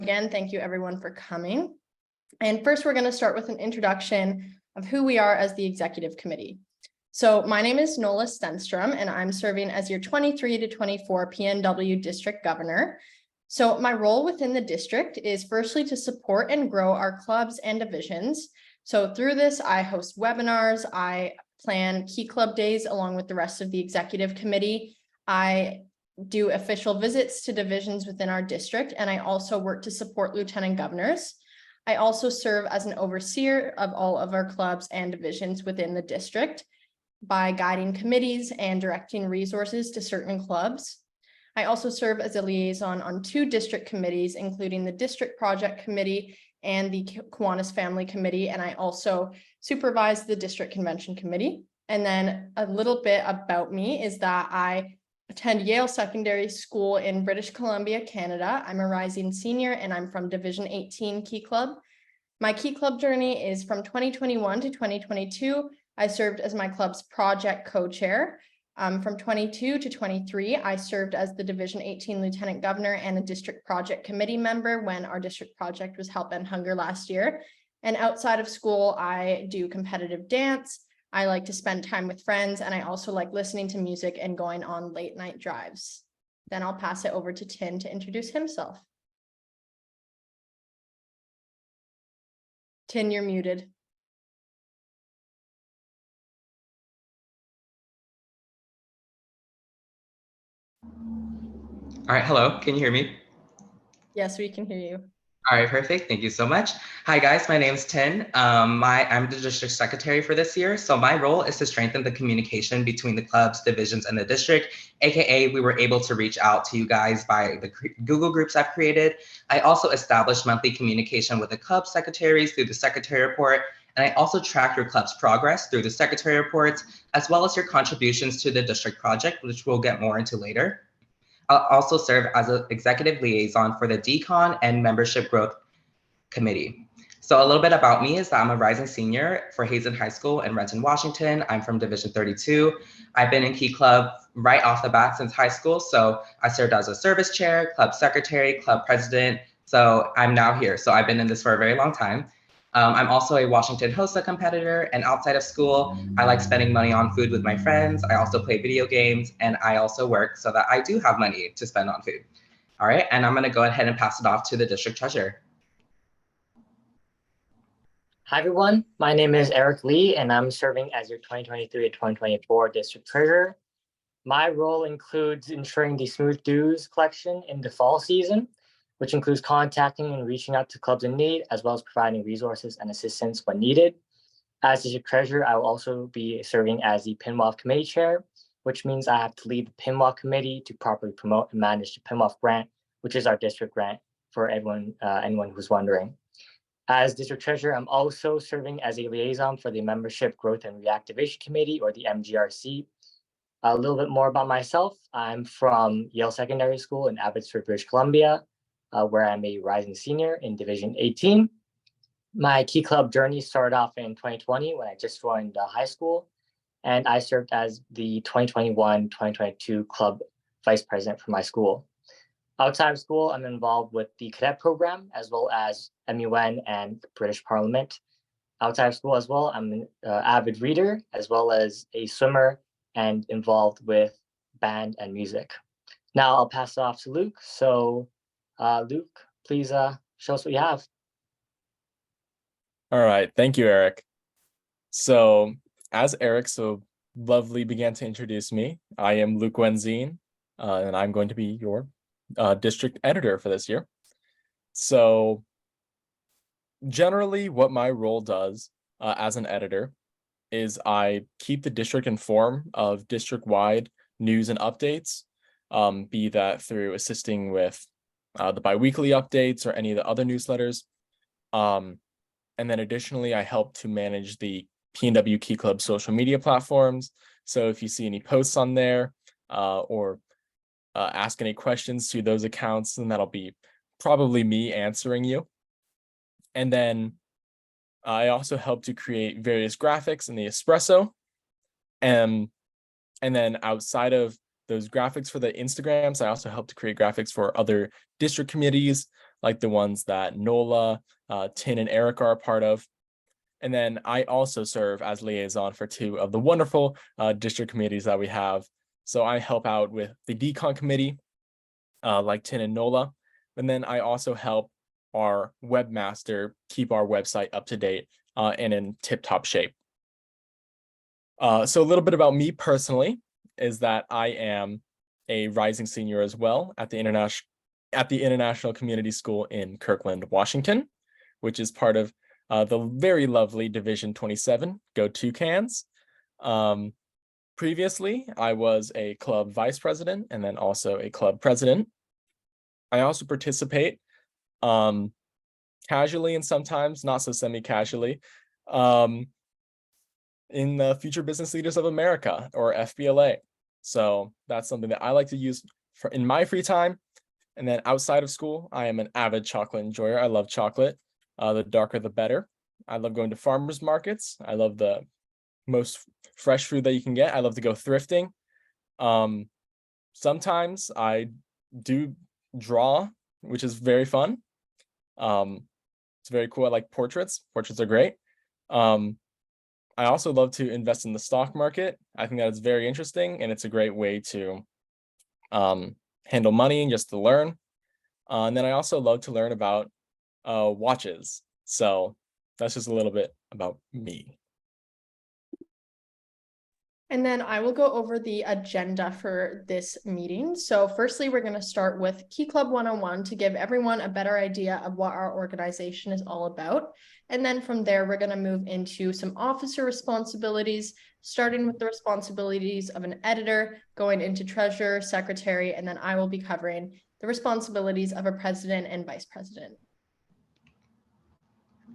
again, thank you everyone for coming. And first, we're going to start with an introduction of who we are as the executive committee. So my name is Nola Stenstrom, and I'm serving as your 23 to 24 PNW district governor. So my role within the district is firstly to support and grow our clubs and divisions. So through this, I host webinars, I plan key club days along with the rest of the executive committee. I do official visits to divisions within our district, and I also work to support lieutenant governors. I also serve as an overseer of all of our clubs and divisions within the district by guiding committees and directing resources to certain clubs. I also serve as a liaison on 2 district committees, including the District Project Committee and the Kiwanis Family Committee, and I also supervise the District Convention Committee. And then a little bit about me is that I attend Yale Secondary School in British Columbia, Canada. I'm a rising senior and I'm from Division 18 Key Club. My Key Club journey is from 2021 to 2022. I served as my club's project co-chair. From 22 to 23, I served as the Division 18 Lieutenant Governor and a District Project Committee member when our district project was Help End Hunger last year. And outside of school, I do competitive dance. I like to spend time with friends, and I also like listening to music and going on late night drives. Then I'll pass it over to Tin to introduce himself. Tin, you're muted. All right, hello, can you hear me? Yes, we can hear you. All right, perfect, thank you so much. Hi guys, my name's Tin. I'm the district secretary for this year. So my role is to strengthen the communication between the clubs, divisions, and the district, AKA we were able to reach out to you guys by the Google groups I've created. I also established monthly communication with the club secretaries through the secretary report. And I also track your club's progress through the secretary reports, as well as your contributions to the district project, which we'll get more into later. I'll also serve as an executive liaison for the Decon and Membership Growth Committee. So a little bit about me is that I'm a rising senior for Hazen High School in Renton, Washington. I'm from Division 32. I've been in Key Club right off the bat since high school. So I served as a service chair, club secretary, club president. So I'm now here. So I've been in this for a very long time. I'm also a Washington HOSA competitor, and outside of school, I like spending money on food with my friends. I also play video games, and I also work so that I do have money to spend on food. All right, and I'm gonna go ahead and pass it off to the district treasurer. Hi everyone, my name is Eric Lee, and I'm serving as your 2023 to 2024 district treasurer. My role includes ensuring the smooth dues collection in the fall season, which includes contacting and reaching out to clubs in need, as well as providing resources and assistance when needed. As district treasurer, I will also be serving as the PNWAF committee chair, which means I have to lead the PNWAF committee to properly promote and manage the PNWAF grant, which is our district grant for anyone who's wondering. As district treasurer, I'm also serving as a liaison for the Membership Growth and Reactivation Committee, or the MGRC. A little bit more about myself. I'm from Yale Secondary School in Abbotsford, British Columbia, where I'm a rising senior in Division 18. My Key Club journey started off in 2020 when I just joined high school, and I served as the 2021-2022 club vice president for my school. Outside of school, I'm involved with the cadet program, as well as MUN and the British Parliament. Outside of school as well, I'm an avid reader, as well as a swimmer, and involved with band and music. Now I'll pass it off to Luke. So Luke, please show us what you have. All right, thank you, Eric. So as Eric so lovely began to introduce me, I am Luke Wenzine, and I'm going to be your district editor for this year. So generally what my role does as an editor is I keep the district informed of district-wide news and updates, be that through assisting with the biweekly updates or any of the other newsletters. And then additionally, I help to manage the PNW Key Club social media platforms. So if you see any posts on there or ask any questions to those accounts, then that'll be probably me answering you. And then I also help to create various graphics in the Espresso. And then outside of those graphics for the Instagrams, I also help to create graphics for other district committees, like the ones that Nola, Tin, and Eric are a part of. And then I also serve as liaison for 2 of the wonderful district committees that we have. So I help out with the decon committee, like Tin and Nola. And then I also help our webmaster keep our website up to date and in tip-top shape. So a little bit about me personally is that I am a rising senior as well at the International Community School in Kirkland, Washington, which is part of the very lovely Division 27, Go Toucans. Previously, I was a club vice president and then also a club president. I also participate casually and sometimes not so semi-casually in the Future Business Leaders of America, or FBLA. So that's something that I like to use in my free time. And then outside of school, I am an avid chocolate enjoyer. I love chocolate. The darker, the better. I love going to farmers markets. I love the most fresh food that you can get. I love to go thrifting. Sometimes I do draw, which is very fun. It's very cool. I like portraits. Portraits are great. I also love to invest in the stock market. I think that is very interesting, and it's a great way to handle money and just to learn. And then I also love to learn about watches. So that's just a little bit about me. And then I will go over the agenda for this meeting. So firstly, we're going to start with Key Club 101 to give everyone a better idea of what our organization is all about. And then from there, we're going to move into some officer responsibilities, starting with the responsibilities of an editor, going into treasurer, secretary, and then I will be covering the responsibilities of a president and vice president.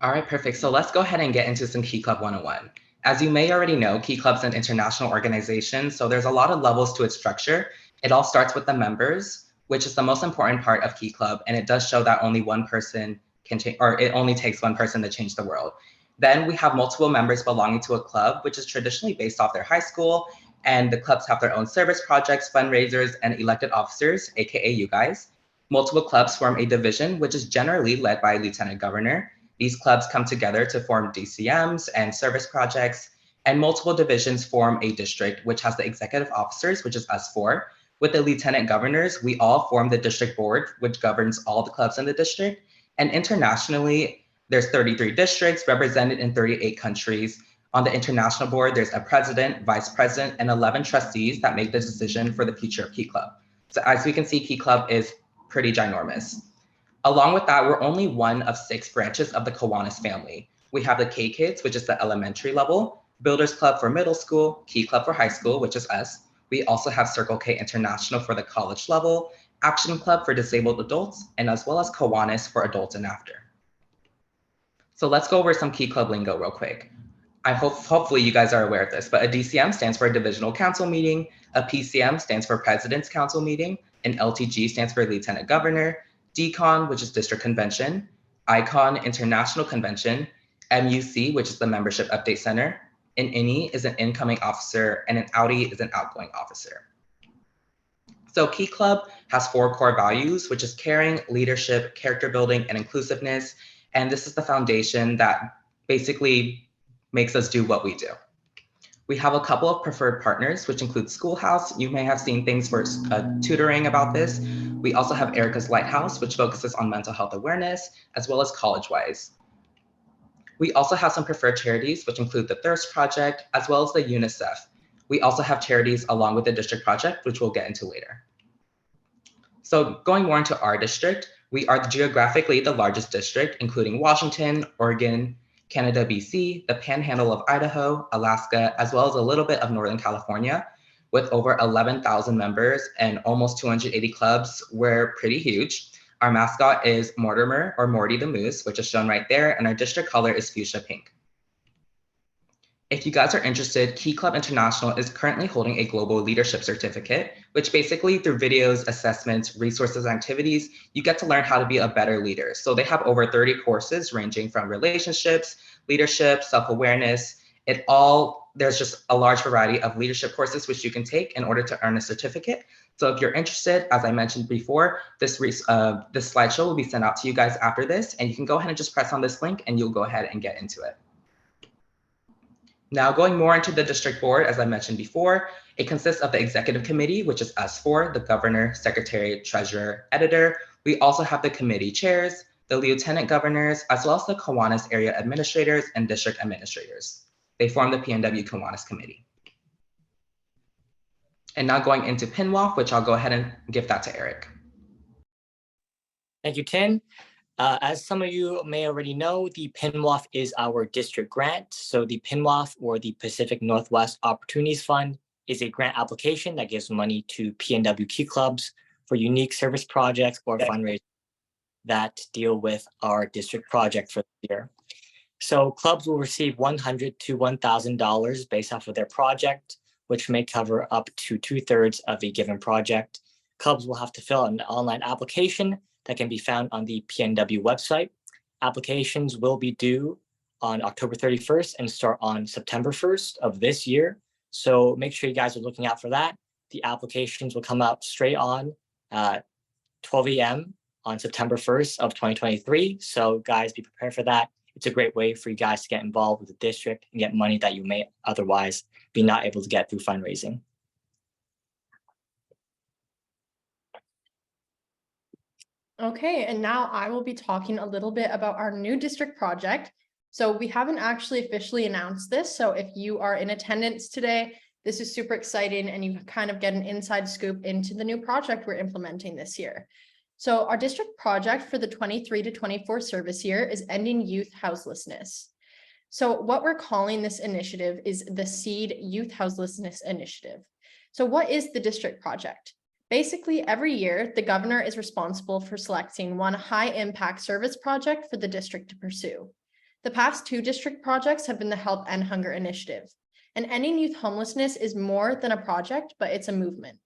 All right, perfect. So let's go ahead and get into some Key Club 101. As you may already know, Key Club's an international organization, so there's a lot of levels to its structure. It all starts with the members, which is the most important part of Key Club, and it does show that only one person can change, or it only takes one person to change the world. Then we have multiple members belonging to a club, which is traditionally based off their high school, and the clubs have their own service projects, fundraisers, and elected officers, aka you guys. Multiple clubs form a division, which is generally led by a lieutenant governor. These clubs come together to form DCMs and service projects, and multiple divisions form a district, which has the executive officers, which is us 4. With the lieutenant governors, we all form the district board, which governs all the clubs in the district. And internationally, there's 33 districts represented in 38 countries. On the international board, there's a president, vice president, and 11 trustees that make the decision for the future of Key Club. So as we can see, Key Club is pretty ginormous. Along with that, we're only one of 6 branches of the Kiwanis family. We have the K Kids, which is the elementary level, Builders Club for middle school, Key Club for high school, which is us. We also have Circle K International for the college level, Action Club for disabled adults, and as well as Kiwanis for adults and after. So let's go over some Key Club lingo real quick. Hopefully you guys are aware of this, but a DCM stands for a divisional council meeting, a PCM stands for President's Council meeting, an LTG stands for Lieutenant Governor, DCON, which is District Convention, ICON, International Convention, MUC, which is the Membership Update Center, an INI is an incoming officer, and an outie is an outgoing officer. So Key Club has 4 core values, which is caring, leadership, character building, and inclusiveness. And this is the foundation that basically makes us do what we do. We have a couple of preferred partners, which include Schoolhouse. You may have seen things for tutoring about this. We also have Erica's Lighthouse, which focuses on mental health awareness, as well as College-Wise. We also have some preferred charities, which include the Thirst Project, as well as the UNICEF. We also have charities along with the district project, which we'll get into later. So going more into our district, we are geographically the largest district, including Washington, Oregon, Canada, BC, the Panhandle of Idaho, Alaska, as well as a little bit of Northern California. With over 11,000 members and almost 280 clubs, we're pretty huge. Our mascot is Mortimer, or Morty the Moose, which is shown right there, and our district color is fuchsia pink. If you guys are interested, Key Club International is currently holding a global leadership certificate, which basically through videos, assessments, resources, and activities, you get to learn how to be a better leader. So they have over 30 courses ranging from relationships, leadership, self-awareness. There's just a large variety of leadership courses which you can take in order to earn a certificate. So if you're interested, as I mentioned before, this slideshow will be sent out to you guys after this, and you can go ahead and just press on this link and you'll go ahead and get into it. Now, going more into the district board, as I mentioned before, it consists of the executive committee, which is us four, the governor, secretary, treasurer, editor. We also have the committee chairs, the lieutenant governors, as well as the Kiwanis area administrators and district administrators. They form the PNW Kiwanis committee. And now going into PNWOF, which I'll go ahead and give that to Eric. Thank you, Tin. As some of you may already know, the PNWOF is our district grant. So the PNWOF, or the Pacific Northwest Opportunities Fund, is a grant application that gives money to PNW Key Clubs for unique service projects or fundraisers that deal with our district project for the year. So clubs will receive $100 to $1,000 based off of their project, which may cover up to 2/3 of a given project. Clubs will have to fill out an online application that can be found on the PNW website. Applications will be due on October 31st and start on September 1st of this year. So make sure you guys are looking out for that. The applications will come out straight on 12 a.m. on September 1st of 2023. So guys, be prepared for that. It's a great way for you guys to get involved with the district and get money that you may otherwise be not able to get through fundraising. Okay, and now I will be talking a little bit about our new district project. So we haven't actually officially announced this. So if you are in attendance today, this is super exciting and you kind of get an inside scoop into the new project we're implementing this year. So our district project for the 23 to 24 service year is ending youth houselessness. So what we're calling this initiative is the SEED Youth Houselessness Initiative. So what is the district project? Basically, every year, the governor is responsible for selecting one high impact service project for the district to pursue. The past 2 district projects have been the Help End Hunger Initiative. And ending youth homelessness is more than a project, but it's a movement.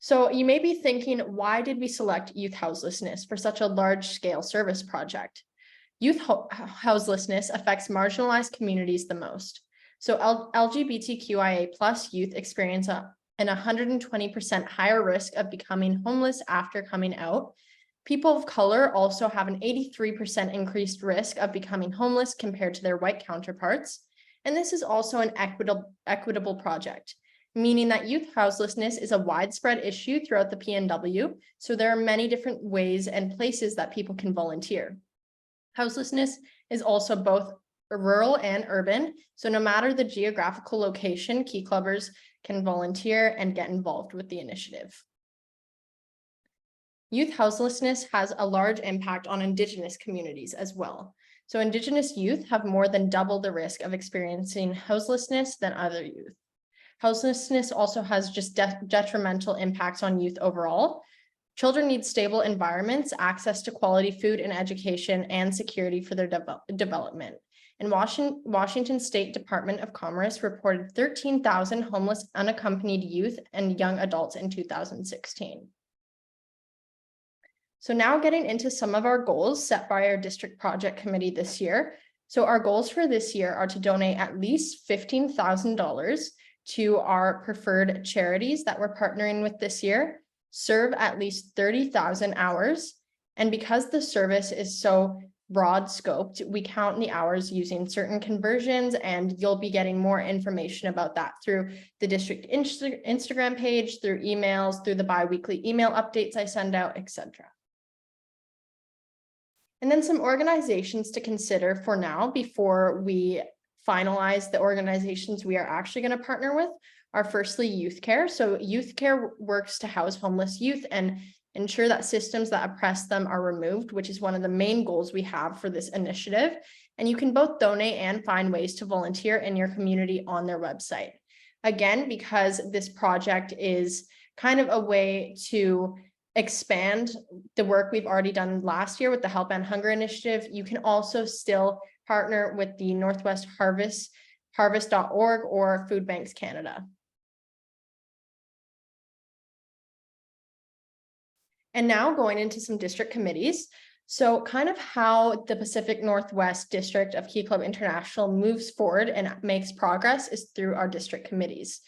So you may be thinking, why did we select youth houselessness for such a large scale service project? Youth houselessness affects marginalized communities the most. So LGBTQIA+ youth experience an 120% higher risk of becoming homeless after coming out. People of color also have an 83% increased risk of becoming homeless compared to their white counterparts. And this is also an equitable project, meaning that youth houselessness is a widespread issue throughout the PNW. So there are many different ways and places that people can volunteer. Houselessness is also both rural and urban. So no matter the geographical location, Key Clubbers can volunteer and get involved with the initiative. Youth houselessness has a large impact on Indigenous communities as well. So Indigenous youth have more than double the risk of experiencing houselessness than other youth. Houselessness also has just detrimental impacts on youth overall. Children need stable environments, access to quality food and education, and security for their development. And Washington State Department of Commerce reported 13,000 homeless unaccompanied youth and young adults in 2016. So now getting into some of our goals set by our district project committee this year. So our goals for this year are to donate at least $15,000 to our preferred charities that we're partnering with this year, serve at least 30,000 hours. And because the service is so broad scoped, we count the hours using certain conversions, and you'll be getting more information about that through the district Instagram page, through emails, through the bi-weekly email updates I send out, etc. And then some organizations to consider for now before we finalize the organizations we are actually going to partner with are firstly youth care. So youth care works to house homeless youth and ensure that systems that oppress them are removed, which is one of the main goals we have for this initiative. And you can both donate and find ways to volunteer in your community on their website. Again, because this project is kind of a way to expand the work we've already done last year with the Help End Hunger Initiative, you can also still partner with the Northwest Harvest.org or Food Banks Canada. And now going into some district committees. So kind of how the Pacific Northwest District of Key Club International moves forward and makes progress is through our district committees.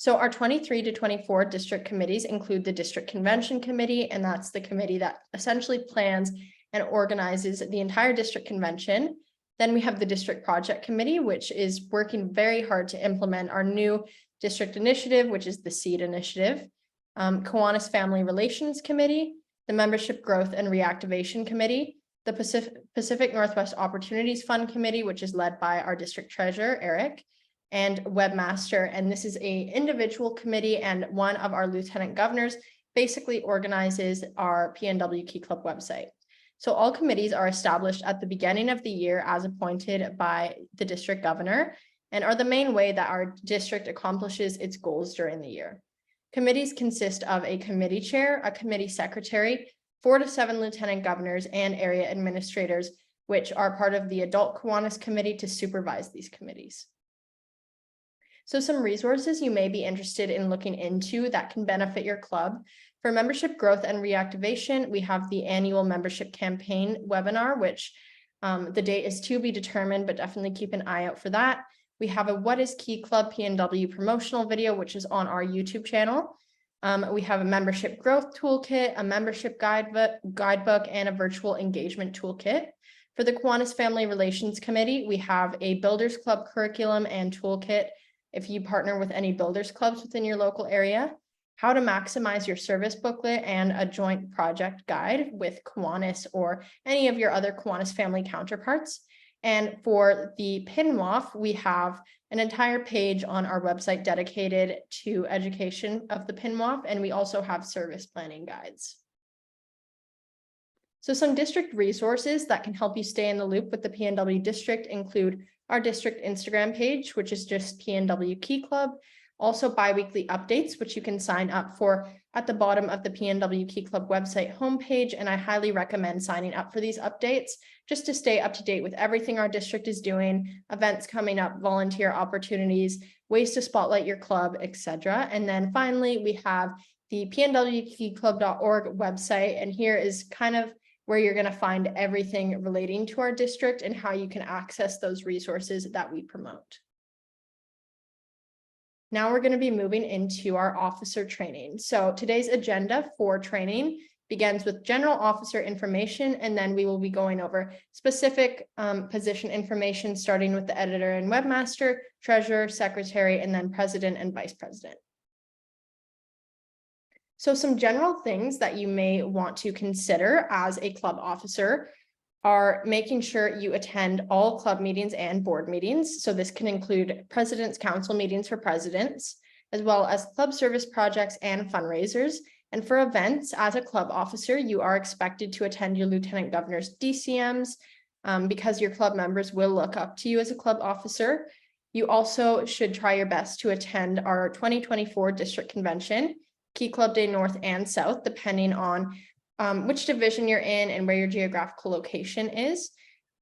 So our 23 to 24 district committees include the district convention committee, and that's the committee that essentially plans and organizes the entire district convention. Then we have the district project committee, which is working very hard to implement our new district initiative, which is the SEED initiative. Kiwanis Family Relations Committee, the Membership Growth and Reactivation Committee, the Pacific Northwest Opportunities Fund Committee, which is led by our district treasurer, Eric, and Webmaster. And this is an individual committee, and one of our lieutenant governors basically organizes our PNW Key Club website. So all committees are established at the beginning of the year as appointed by the district governor, and are the main way that our district accomplishes its goals during the year. Committees consist of a committee chair, a committee secretary, 4 to 7 lieutenant governors, and area administrators, which are part of the Adult Kiwanis Committee to supervise these committees. So some resources you may be interested in looking into that can benefit your club. For membership growth and reactivation, we have the annual membership campaign webinar, which the date is to be determined, but definitely keep an eye out for that. We have a What is Key Club PNW promotional video, which is on our YouTube channel. We have a membership growth toolkit, a membership guidebook, and a virtual engagement toolkit. For the Kiwanis Family Relations Committee, we have a Builders Club curriculum and toolkit if you partner with any builders clubs within your local area. How to maximize your service booklet, and a joint project guide with Kiwanis or any of your other Kiwanis family counterparts. And for the PNWOF, we have an entire page on our website dedicated to education of the PNWOF, and we also have service planning guides. So some district resources that can help you stay in the loop with the PNW district include our district Instagram page, which is just PNW Key Club. Also bi-weekly updates, which you can sign up for at the bottom of the PNW Key Club website homepage. And I highly recommend signing up for these updates just to stay up to date with everything our district is doing, events coming up, volunteer opportunities, ways to spotlight your club, etc. And then finally, we have the pnwkeyclub.org website. And here is kind of where you're going to find everything relating to our district and how you can access those resources that we promote. Now we're going to be moving into our officer training. So today's agenda for training begins with general officer information, and then we will be going over specific position information, starting with the editor and webmaster, treasurer, secretary, and then president and vice president. So some general things that you may want to consider as a club officer are making sure you attend all club meetings and board meetings. So this can include president's council meetings for presidents, as well as club service projects and fundraisers. And for events, as a club officer, you are expected to attend your lieutenant governor's DCMs because your club members will look up to you as a club officer. You also should try your best to attend our 2024 district convention, Key Club Day North and South, depending on which division you're in and where your geographical location is.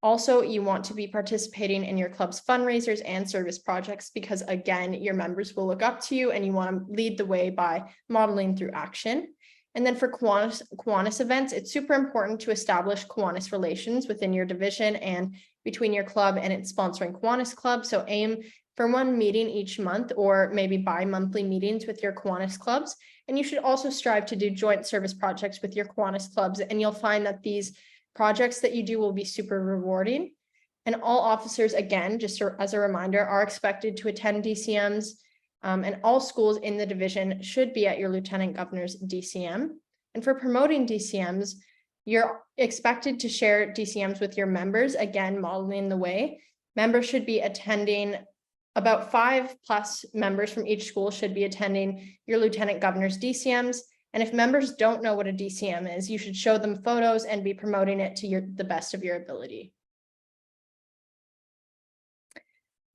Also, you want to be participating in your club's fundraisers and service projects because, again, your members will look up to you and you want to lead the way by modeling through action. And then for Kiwanis events, it's super important to establish Kiwanis relations within your division and between your club and its sponsoring Kiwanis club. So aim for one meeting each month or maybe bi-monthly meetings with your Kiwanis clubs. And you should also strive to do joint service projects with your Kiwanis clubs. And you'll find that these projects that you do will be super rewarding. And all officers, again, just as a reminder, are expected to attend DCMs. And all schools in the division should be at your lieutenant governor's DCM. And for promoting DCMs, you're expected to share DCMs with your members, again, modeling the way. Members should be attending. About 5+ members from each school should be attending your lieutenant governor's DCMs. And if members don't know what a DCM is, you should show them photos and be promoting it to the best of your ability.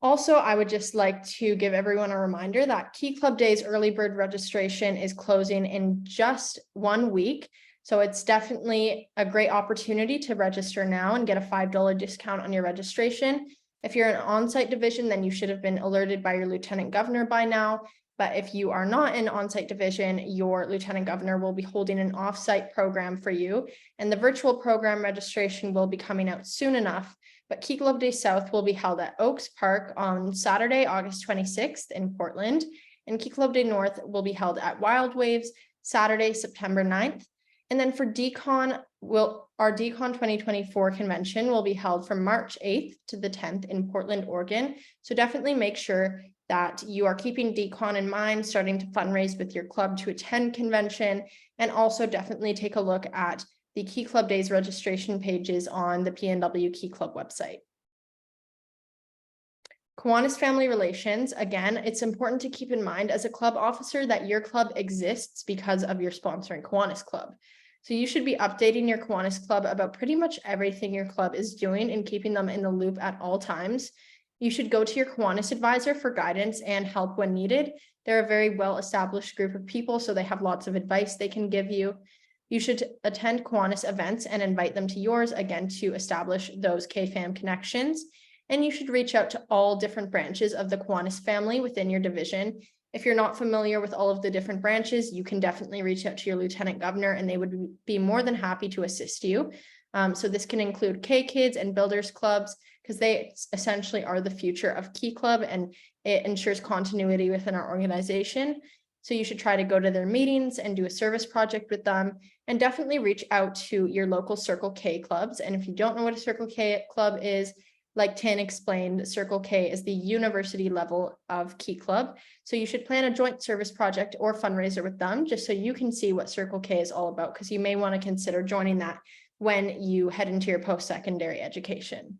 Also, I would just like to give everyone a reminder that Key Club Day's early bird registration is closing in just 1 week. So it's definitely a great opportunity to register now and get a $5 discount on your registration. If you're an on-site division, then you should have been alerted by your lieutenant governor by now. But if you are not in on-site division, your lieutenant governor will be holding an off-site program for you. And the virtual program registration will be coming out soon enough. But Key Club Day South will be held at Oaks Park on Saturday, August 26th in Portland. and Key Club Day North will be held at Wild Waves Saturday, September 9th. And then for DCON, our DCON 2024 convention will be held from March 8th to the 10th in Portland, Oregon. So definitely make sure that you are keeping DCON in mind, starting to fundraise with your club to attend convention, and also definitely take a look at the Key Club Days registration pages on the PNW Key Club website. Kiwanis Family Relations, again, it's important to keep in mind as a club officer that your club exists because of your sponsoring Kiwanis Club. So you should be updating your Kiwanis Club about pretty much everything your club is doing and keeping them in the loop at all times. You should go to your Kiwanis advisor for guidance and help when needed. They're a very well-established group of people, so they have lots of advice they can give you. You should attend Kiwanis events and invite them to yours, again, to establish those KFAM connections. And you should reach out to all different branches of the Kiwanis family within your division. If you're not familiar with all of the different branches, you can definitely reach out to your lieutenant governor and they would be more than happy to assist you. So this can include K-Kids and Builders Clubs, because they essentially are the future of Key Club and it ensures continuity within our organization. So you should try to go to their meetings and do a service project with them, and definitely reach out to your local Circle K clubs. And if you don't know what a Circle K club is, like Tan explained, Circle K is the university level of Key Club. So you should plan a joint service project or fundraiser with them, just so you can see what Circle K is all about, because you may want to consider joining that when you head into your post-secondary education.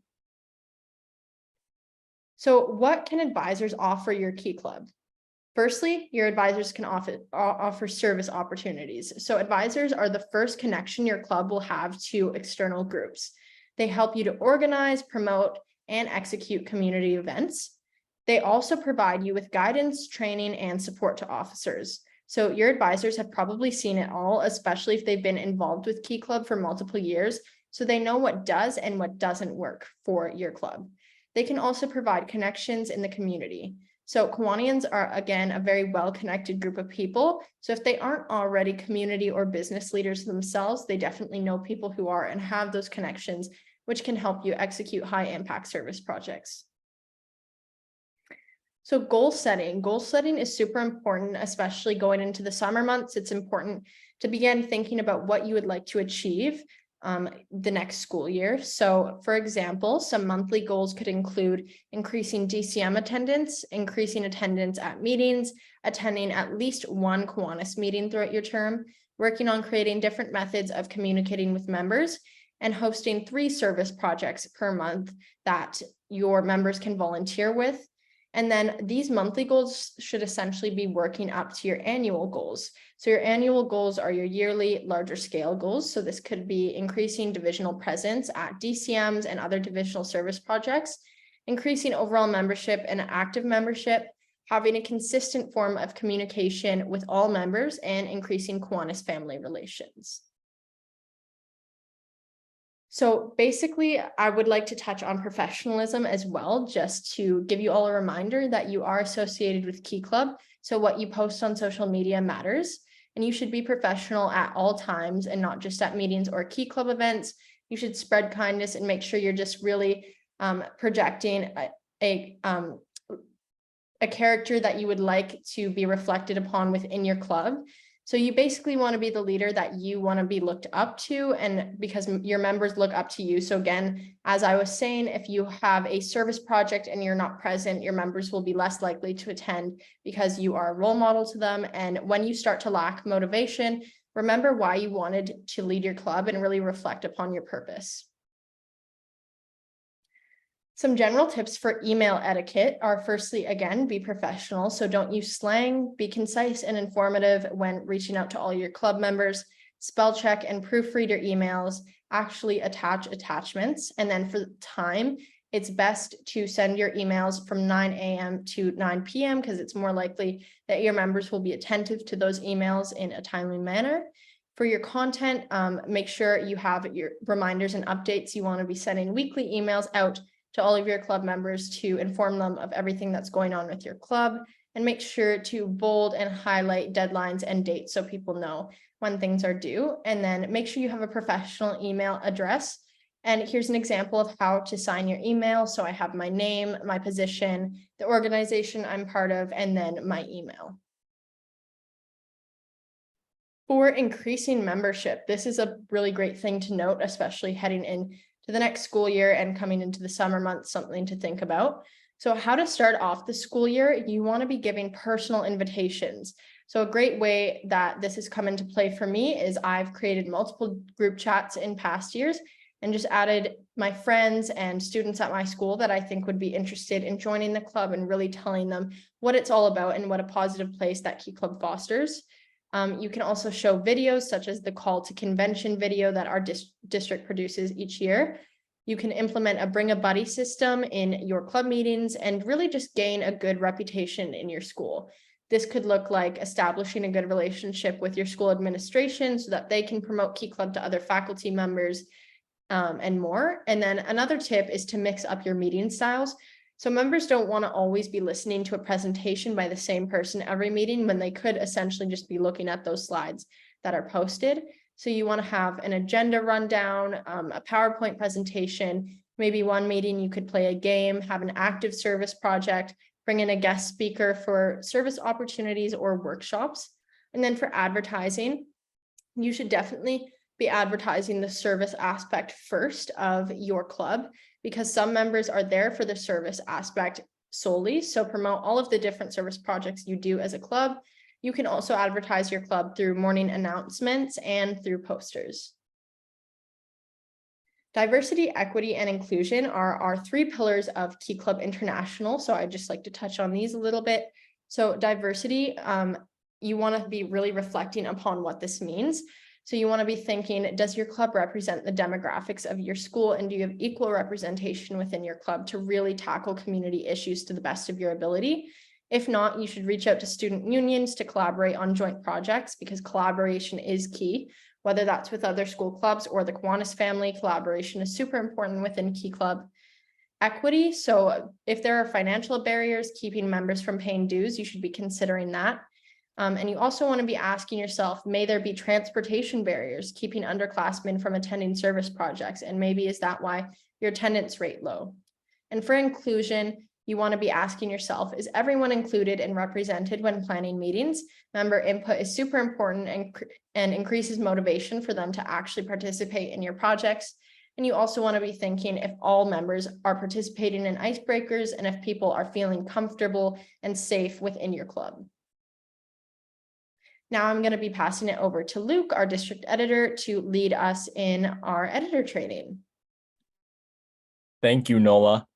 So what can advisors offer your Key Club? Firstly, your advisors can offer service opportunities. So advisors are the first connection your club will have to external groups. They help you to organize, promote, and execute community events. They also provide you with guidance, training, and support to officers. So your advisors have probably seen it all, especially if they've been involved with Key Club for multiple years, so they know what does and what doesn't work for your club. They can also provide connections in the community. So Kiwanians are, again, a very well-connected group of people. So if they aren't already community or business leaders themselves, they definitely know people who are and have those connections, which can help you execute high-impact service projects. So goal setting is super important, especially going into the summer months. It's important to begin thinking about what you would like to achieve the next school year. So for example, some monthly goals could include increasing DCM attendance, increasing attendance at meetings, attending at least one Kiwanis meeting throughout your term, working on creating different methods of communicating with members, and hosting 3 service projects per month that your members can volunteer with. And then these monthly goals should essentially be working up to your annual goals. So your annual goals are your yearly larger scale goals. So this could be increasing divisional presence at DCMs and other divisional service projects, increasing overall membership and active membership, having a consistent form of communication with all members, and increasing Kiwanis family relations. So basically, I would like to touch on professionalism as well, just to give you all a reminder that you are associated with Key Club. So what you post on social media matters, and you should be professional at all times and not just at meetings or Key Club events. You should spread kindness and make sure you're just really projecting a character that you would like to be reflected upon within your club. So you basically want to be the leader that you want to be looked up to, and because your members look up to you. So again, as I was saying, if you have a service project and you're not present, your members will be less likely to attend because you are a role model to them. And when you start to lack motivation, remember why you wanted to lead your club and really reflect upon your purpose. Some general tips for email etiquette are, firstly, again, be professional. So don't use slang, be concise and informative when reaching out to all your club members, spell check and proofread your emails, actually attach attachments. And then for the time, it's best to send your emails from 9 a.m. to 9 p.m. because it's more likely that your members will be attentive to those emails in a timely manner. For your content, make sure you have your reminders and updates. You want to be sending weekly emails out to all of your club members to inform them of everything that's going on with your club, and make sure to bold and highlight deadlines and dates so people know when things are due. And then make sure you have a professional email address And here's an example of how to sign your email. So I have my name, my position, the organization I'm part of, and then my email. For increasing membership, this is a really great thing to note, especially heading into the next school year and coming into the summer months, something to think about. So how to start off the school year, you want to be giving personal invitations. So a great way that this has come into play for me is I've created multiple group chats in past years and just added my friends and students at my school that I think would be interested in joining the club and really telling them what it's all about and what a positive place that Key Club fosters. You can also show videos such as the call to convention video that our district produces each year. You can implement a bring a buddy system in your club meetings and really just gain a good reputation in your school. This could look like establishing a good relationship with your school administration so that they can promote Key Club to other faculty members and more. And then another tip is to mix up your meeting styles. So members don't want to always be listening to a presentation by the same person every meeting when they could essentially just be looking at those slides that are posted. So you want to have an agenda rundown, a PowerPoint presentation, maybe one meeting you could play a game, have an active service project, bring in a guest speaker for service opportunities or workshops. And then for advertising, you should definitely be advertising the service aspect first of your club, because some members are there for the service aspect solely. So promote all of the different service projects you do as a club. You can also advertise your club through morning announcements and through posters. Diversity, equity, and inclusion are our 3 pillars of Key Club International. So I'd just like to touch on these a little bit. So diversity, you want to be really reflecting upon what this means. So you want to be thinking, does your club represent the demographics of your school, and do you have equal representation within your club to really tackle community issues to the best of your ability? If not, you should reach out to student unions to collaborate on joint projects, because collaboration is key, whether that's with other school clubs or the Kiwanis family. Collaboration is super important within Key Club. Equity, so if there are financial barriers keeping members from paying dues, you should be considering that. And you also want to be asking yourself, may there be transportation barriers keeping underclassmen from attending service projects? And maybe is that why your attendance rate low? And for inclusion, you want to be asking yourself, is everyone included and represented when planning meetings? Member input is super important and increases motivation for them to actually participate in your projects. And you also want to be thinking if all members are participating in icebreakers and if people are feeling comfortable and safe within your club. Now I'm going to be passing it over to Luke, our district editor, to lead us in our editor training. Thank you, Nola.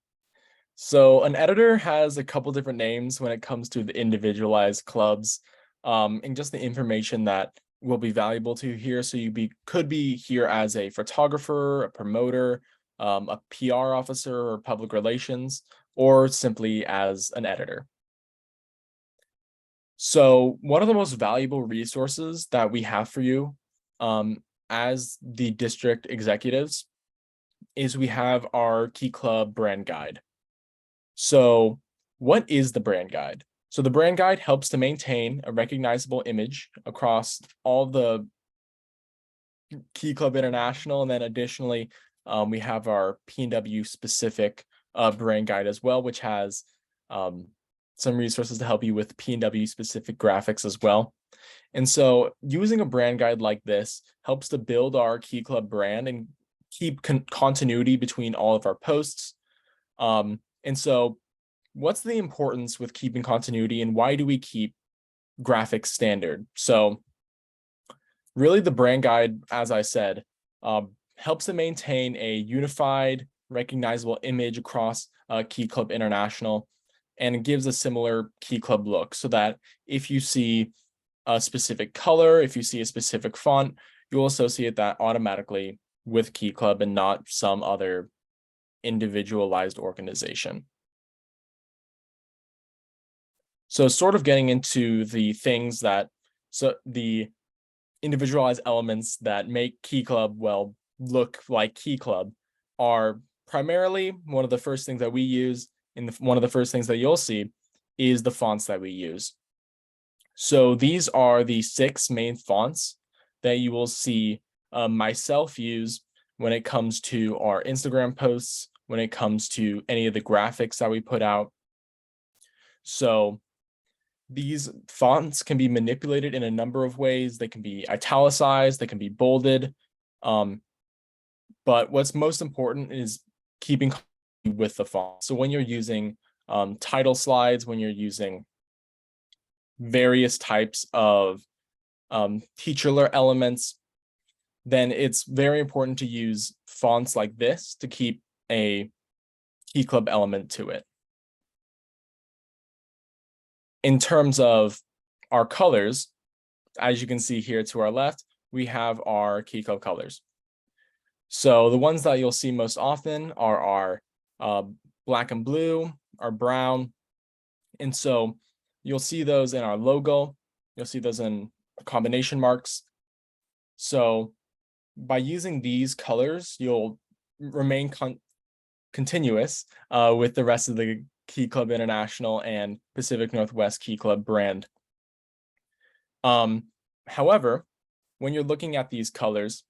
So an editor has a couple different names when it comes to the individualized clubs, and just the information that will be valuable to you here. So you could be here as a photographer, a promoter, a PR officer, or public relations, or simply as an editor. So one of the most valuable resources that we have for you as the district executives is we have our Key Club brand guide. So what is the brand guide? So the brand guide helps to maintain a recognizable image across all the Key Club International. And then additionally, we have our PNW specific brand guide as well, which has some resources to help you with PNW specific graphics as well. And so using a brand guide like this helps to build our Key Club brand and keep continuity between all of our posts. And so what's the importance with keeping continuity, and why do we keep graphics standard? So really the brand guide, as I said, helps to maintain a unified, recognizable image across Key Club International, and it gives a similar Key Club look so that if you see a specific color, if you see a specific font, you'll associate that automatically with Key Club and not some other individualized organization. So sort of getting into the things that, so the individualized elements that make Key Club, well, look like Key Club are primarily one of the first things that we use, and one of the first things that you'll see is the fonts that we use. So these are the 6 main fonts that you will see myself use when it comes to our Instagram posts, when it comes to any of the graphics that we put out. So these fonts can be manipulated in a number of ways. They can be italicized, they can be bolded. But what's most important is keeping with the font. So when you're using title slides, when you're using various types of titular elements, then it's very important to use fonts like this to keep a key club element to it. In terms of our colors, as you can see here to our left, we have our key club colors. So the ones that you'll see most often are our black and blue, our brown. And so you'll see those in our logo. You'll see those in combination marks. So by using these colors, you'll remain continuous with the rest of the Key Club International and Pacific Northwest Key Club brand. However, when you're looking at these colors,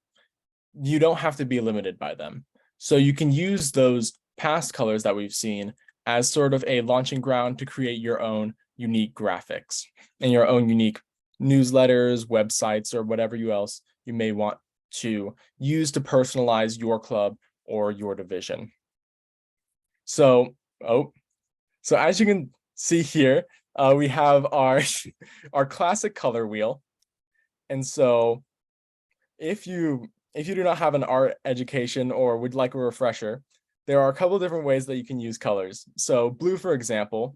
you don't have to be limited by them. So you can use those past colors that we've seen as sort of a launching ground to create your own unique graphics and your own unique newsletters, websites, or whatever else you may want to use to personalize your club or your division. So as you can see here, we have our classic color wheel. And so if you do not have an art education or would like a refresher, there are a couple of different ways that you can use colors. So blue, for example,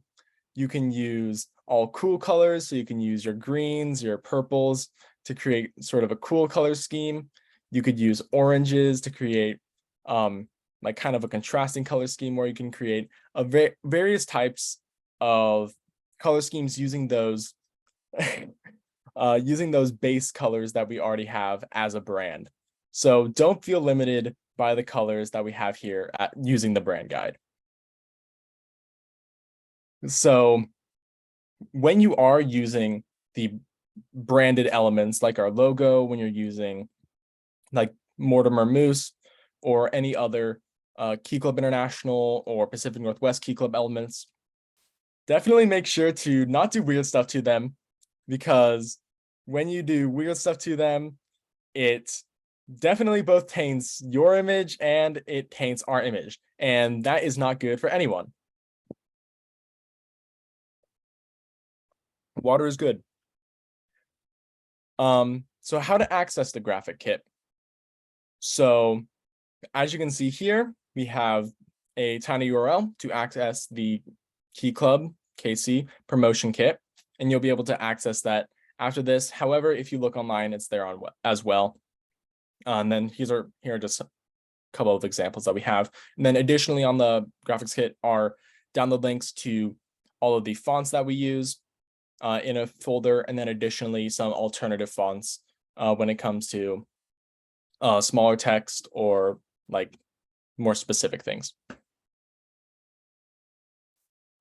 you can use all cool colors. So you can use your greens, your purples to create sort of a cool color scheme. You could use oranges to create like kind of a contrasting color scheme, where you can create various types of color schemes using those using those base colors that we already have as a brand. So don't feel limited by the colors that we have here using the brand guide. So when you are using the branded elements like our logo, when you're using like Mortimer Moose or any other Key Club International or Pacific Northwest Key Club elements, definitely make sure to not do weird stuff to them, because when you do weird stuff to them, it definitely both taints your image and it taints our image, and that is not good for anyone. Water is good. So how to access the graphic kit. So as you can see here, we have a tiny URL to access the Key Club KC promotion kit, and you'll be able to access that after this. However, if you look online, it's there as well. And then here are just a couple of examples that we have. And then additionally on the graphics kit are download links to all of the fonts that we use in a folder, and then additionally some alternative fonts when it comes to smaller text or like more specific things.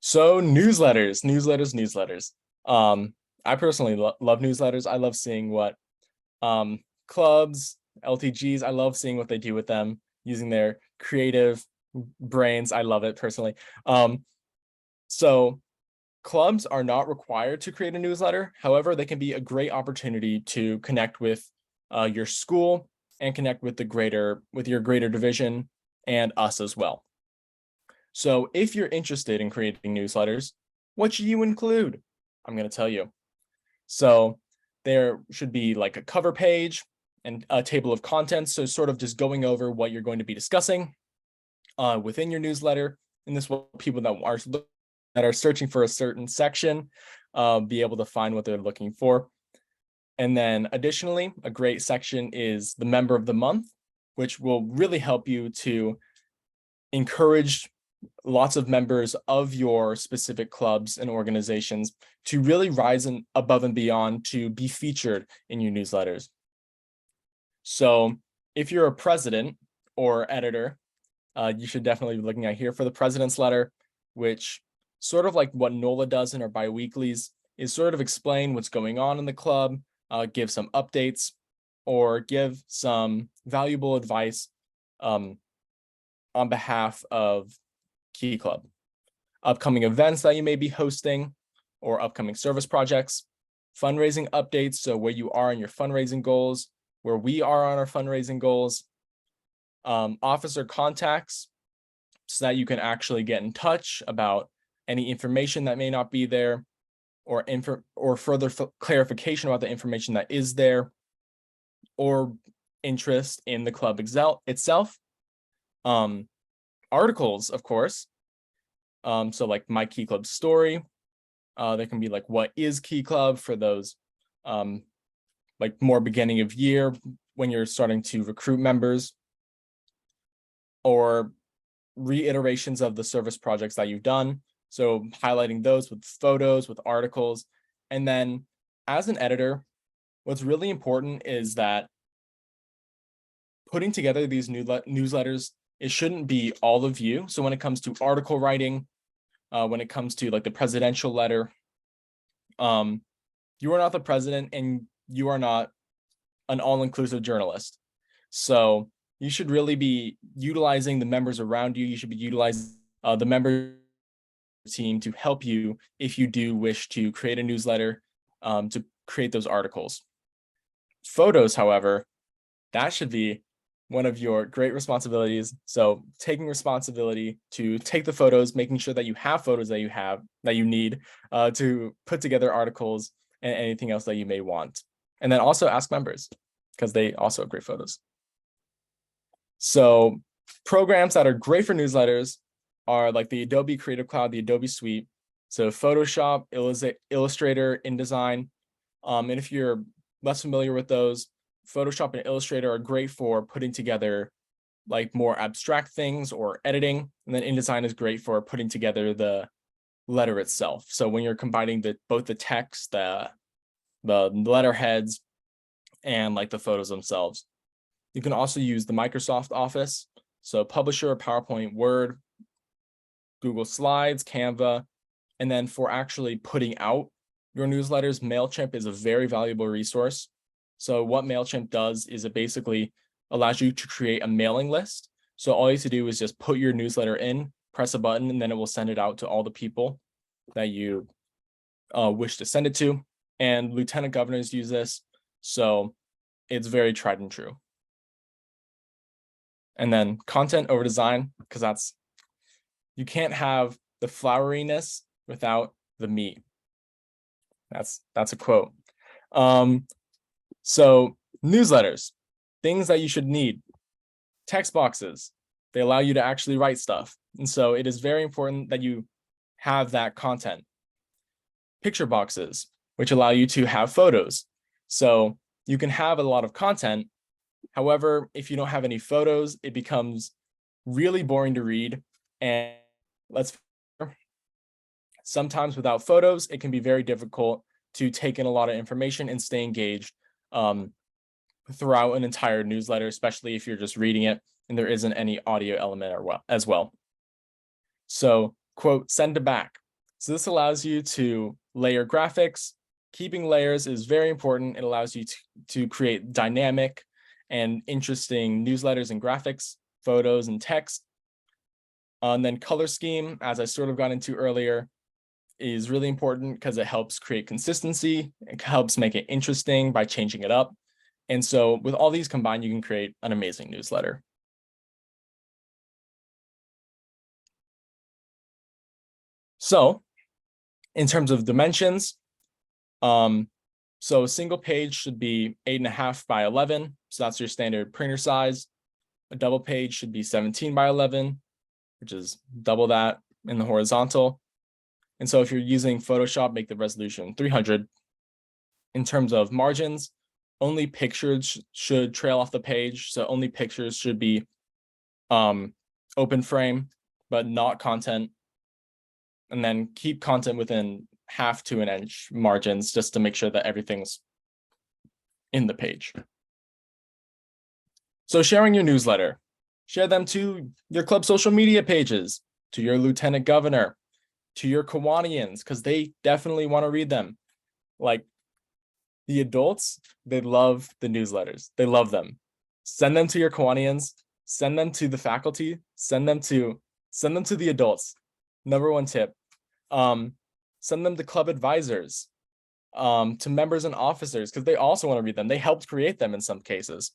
So newsletters. I personally love newsletters. I love seeing what clubs, LTGs, I love seeing what they do with them using their creative brains. I love it personally. So clubs are not required to create a newsletter. However, they can be a great opportunity to connect with your school and connect with your greater division and us as well. So if you're interested in creating newsletters, what should you include? I'm going to tell you. So there should be like a cover page and a table of contents. So sort of just going over what you're going to be discussing within your newsletter. And this will people that are searching for a certain section be able to find what they're looking for. And then additionally, a great section is the member of the month, which will really help you to encourage lots of members of your specific clubs and organizations to really rise above and beyond to be featured in your newsletters. So if you're a president or editor, you should definitely be looking at here for the president's letter, which sort of like what NOLA does in our biweeklies is sort of explain what's going on in the club, give some updates, or give some valuable advice on behalf of Key Club. Upcoming events that you may be hosting or upcoming service projects, fundraising updates, so where you are in your fundraising goals, where we are on our fundraising goals, officer contacts, so that you can actually get in touch about any information that may not be there, or further clarification about the information that is there, or interest in the club itself. Articles, of course. So like my Key Club story. There can be like, what is Key Club, for those like more beginning of year when you're starting to recruit members, or reiterations of the service projects that you've done. So highlighting those with photos, with articles. And then as an editor, what's really important is that putting together these newsletters, it shouldn't be all of you. So when it comes to article writing, when it comes to like the presidential letter, you are not the president and you are not an all-inclusive journalist. So you should really be utilizing the members around you. You should be utilizing the member team to help you if you do wish to create a newsletter, to create those articles. Photos, however, that should be one of your great responsibilities. So taking responsibility to take the photos, making sure that you have photos that you need to put together articles and anything else that you may want. And then also ask members, because they also have great photos. So programs that are great for newsletters are like the Adobe Creative Cloud, the Adobe Suite. So Photoshop, Illustrator, InDesign. And if you're less familiar with those, Photoshop and Illustrator are great for putting together like more abstract things or editing. And then InDesign is great for putting together the letter itself. So when you're combining both the text, the letterheads, and like the photos themselves. You can also use the Microsoft Office. So Publisher, PowerPoint, Word, Google Slides, Canva. And then for actually putting out your newsletters, MailChimp is a very valuable resource. So what MailChimp does is it basically allows you to create a mailing list. So all you have to do is just put your newsletter in, press a button, and then it will send it out to all the people that you wish to send it to. And lieutenant governors use this. So it's very tried and true. And then content over design, because you can't have the floweriness without the meat. That's a quote. So newsletters, things that you should need. Text boxes, they allow you to actually write stuff. And so it is very important that you have that content. Picture boxes, which allow you to have photos. So you can have a lot of content. However, if you don't have any photos, it becomes really boring to read. And sometimes without photos, it can be very difficult to take in a lot of information and stay engaged throughout an entire newsletter, especially if you're just reading it and there isn't any audio element as well. So, quote, send to back. So this allows you to layer graphics. Keeping layers is very important. It allows you to create dynamic and interesting newsletters and graphics, photos and text. And then color scheme, as I sort of got into earlier, is really important because it helps create consistency. It helps make it interesting by changing it up. And so with all these combined, you can create an amazing newsletter. So in terms of dimensions, so a single page should be 8.5 by 11. So that's your standard printer size. A double page should be 17 by 11, which is double that in the horizontal. And so if you're using Photoshop, make the resolution 300. In terms of margins, only pictures should trail off the page. So only pictures should be open frame, but not content. And then keep content within 0.5 to 1 inch margins just to make sure that everything's in the page. So sharing your newsletter, share them to your club social media pages, to your lieutenant governor, to your Kiwanians, because they definitely want to read them. Like the adults, they love the newsletters. They love them. Send them to your Kiwanians, Send them to the faculty, send them to the adults. Number one tip. Send them to club advisors, to members and officers, because they also want to read them. They helped create them in some cases.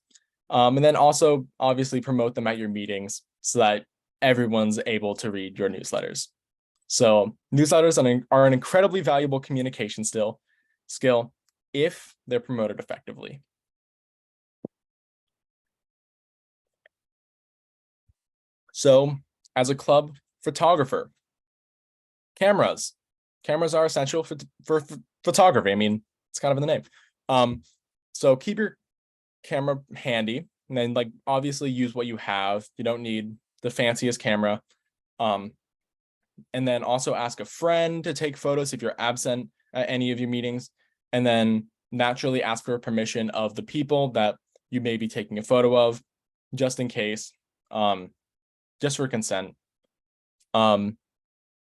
And then also obviously promote them at your meetings so that everyone's able to read your newsletters. So newsletters are an incredibly valuable communication skill if they're promoted effectively. So as a club photographer, cameras are essential for photography. I mean, it's kind of in the name. So keep your camera handy, and then like obviously use what you have. You don't need the fanciest camera. And then also ask a friend to take photos if you're absent at any of your meetings, and then naturally ask for permission of the people that you may be taking a photo of, just in case, just for consent. And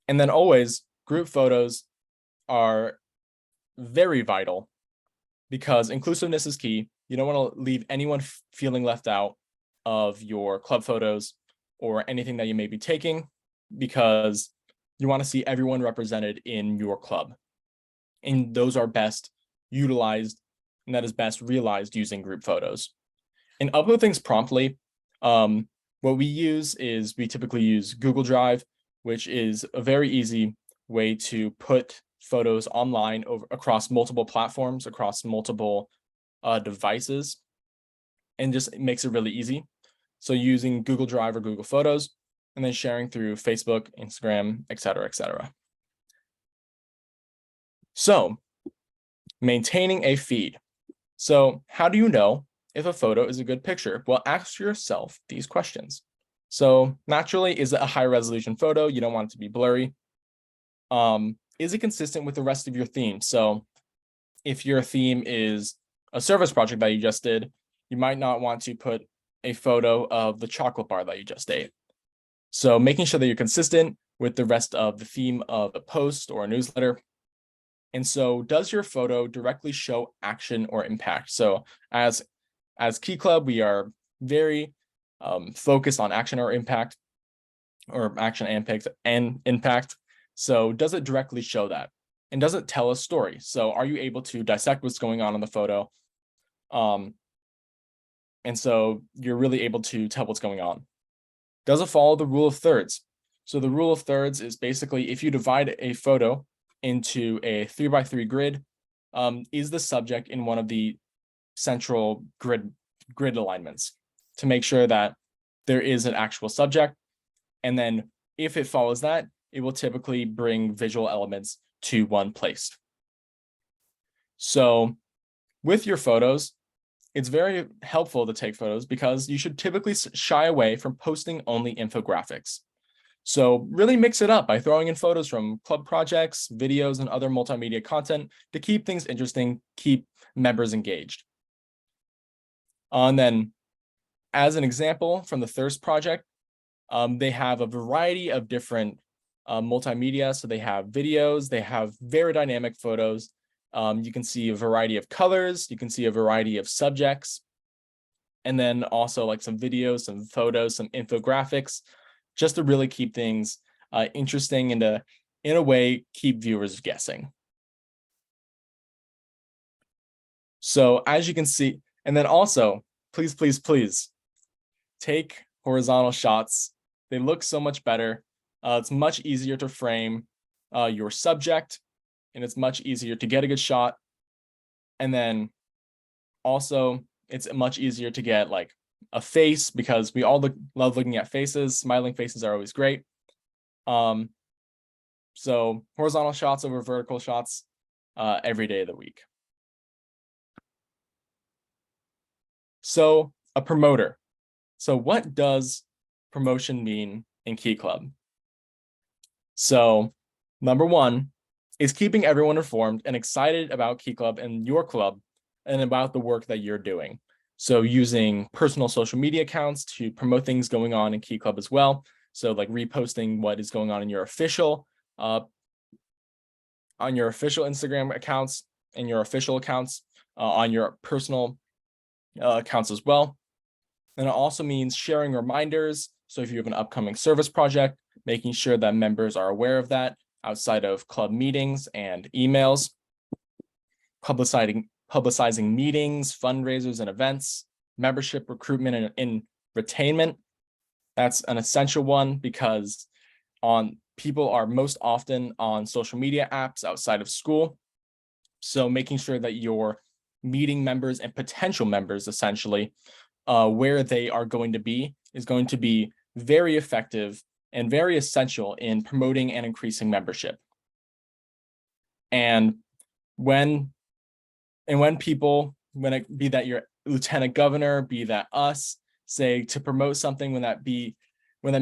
then always, group photos are very vital because inclusiveness is key. You don't want to leave anyone feeling left out of your club photos or anything that you may be taking, because you want to see everyone represented in your club. And those are best utilized, and that is best realized using group photos. And upload things promptly. What we use is we typically use Google Drive, which is a very easy way to put photos online across multiple platforms, across multiple devices, and just makes it really easy. So using Google Drive or Google Photos, and then sharing through Facebook, Instagram, etc., etc. So maintaining a feed. So how do you know if a photo is a good picture? Well, ask yourself these questions. So naturally, is it a high resolution photo? You don't want it to be blurry. Is it consistent with the rest of your theme? So if your theme is a service project that you just did, you might not want to put a photo of the chocolate bar that you just ate. So making sure that you're consistent with the rest of the theme of a post or a newsletter. And so does your photo directly show action or impact? So as Key Club, we are very focused on action or impact, or action and impact. So does it directly show that? And does it tell a story? So are you able to dissect what's going on in the photo? And so you're really able to tell what's going on. Does it follow the rule of thirds? So the rule of thirds is basically if you divide a photo into a 3x3 grid, is the subject in one of the central grid alignments to make sure that there is an actual subject. And then if it follows that, it will typically bring visual elements to one place. So with your photos, it's very helpful to take photos because you should typically shy away from posting only infographics. So really mix it up by throwing in photos from club projects, videos, and other multimedia content to keep things interesting, keep members engaged. And then as an example from the Thirst project, they have a variety of different multimedia. So they have videos, they have very dynamic photos. You can see a variety of colors, you can see a variety of subjects, and then also like some videos, some photos, some infographics, just to really keep things interesting and to, in a way, keep viewers guessing. So as you can see, and then also, please, please, please take horizontal shots. They look so much better. It's much easier to frame your subject, and it's much easier to get a good shot. And then also, it's much easier to get like a face because we all love looking at faces. Smiling faces are always great. So horizontal shots over vertical shots every day of the week. So a promoter. So what does promotion mean in Key Club? So number one is keeping everyone informed and excited about Key Club and your club and about the work that you're doing. So using personal social media accounts to promote things going on in Key Club as well. So like reposting what is going on in your official Instagram accounts and your official accounts on your personal accounts as well. And it also means sharing reminders. So if you have an upcoming service project, making sure that members are aware of that outside of club meetings and emails, publicizing meetings, fundraisers, and events, membership recruitment and retainment. That's an essential one because people are most often on social media apps outside of school. So making sure that you're meeting members and potential members essentially where they are going to be is going to be very effective and very essential in promoting and increasing membership. And when it be that your lieutenant governor, be that us, say to promote something, when that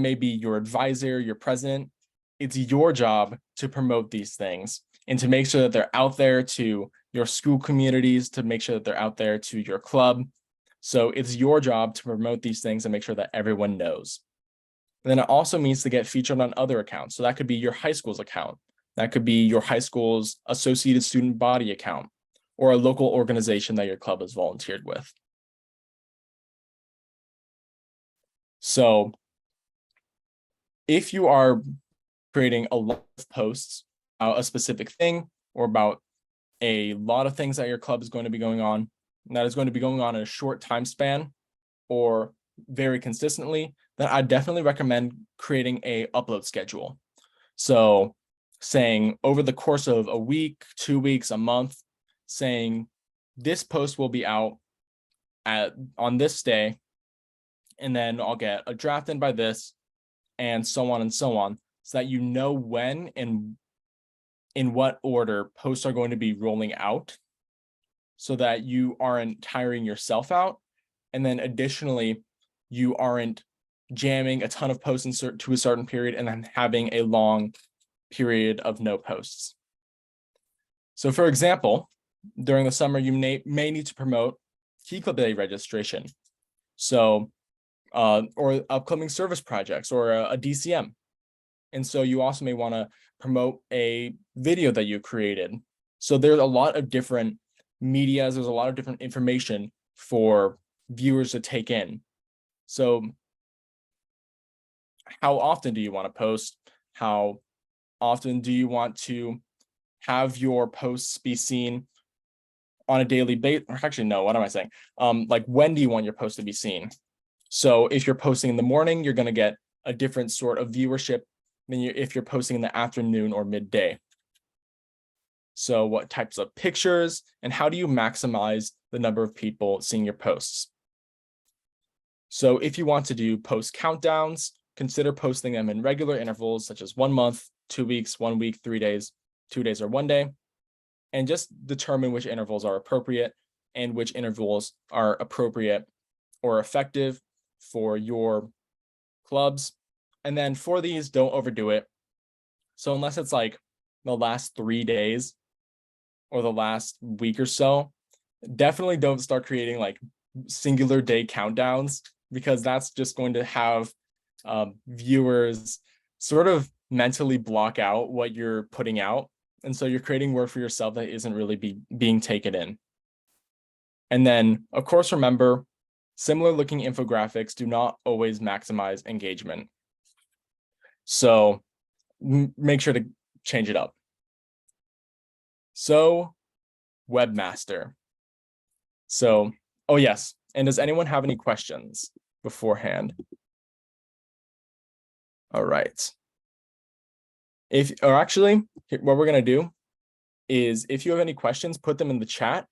may be your advisor, your president, it's your job to promote these things and to make sure that they're out there to your school communities, to make sure that they're out there to your club. So it's your job to promote these things and make sure that everyone knows. And then it also means to get featured on other accounts. So that could be your high school's account. That could be your high school's associated student body account, or a local organization that your club has volunteered with. So if you are creating a lot of posts about a specific thing or about a lot of things that your club is going to be going on, and that is going to be going on in a short time span or very consistently, then I definitely recommend creating a upload schedule. So saying over the course of a week, 2 weeks, a month, saying this post will be out on this day, and then I'll get a draft in by this, and so on, so that you know when and in what order posts are going to be rolling out, so that you aren't tiring yourself out. And then additionally, you aren't jamming a ton of posts to a certain period and then having a long period of no posts. So for example, during the summer, you may need to promote Key Club Day registration. So, or upcoming service projects or a DCM. And so you also may want to promote a video that you created. So there's a lot of different medias, there's a lot of different information for viewers to take in. So how often do you want to post? How often do you want to have your posts be seen on a daily basis? Actually, no, what am I saying? Like, when do you want your post to be seen? So if you're posting in the morning, you're going to get a different sort of viewership than if you're posting in the afternoon or midday. So what types of pictures and how do you maximize the number of people seeing your posts? So if you want to do post countdowns, consider posting them in regular intervals, such as 1 month, 2 weeks, 1 week, 3 days, 2 days, or 1 day, and just determine which intervals are appropriate and which intervals are appropriate or effective for your clubs. And then for these, don't overdo it. So unless it's like the last 3 days or the last week or so, definitely don't start creating like singular day countdowns, because that's just going to have viewers sort of mentally block out what you're putting out. And so you're creating work for yourself that isn't really being taken in. And then, of course, remember, similar looking infographics do not always maximize engagement. So make sure to change it up. So webmaster. So, oh yes. And does anyone have any questions beforehand? All right. What we're going to do is, if you have any questions, put them in the chat,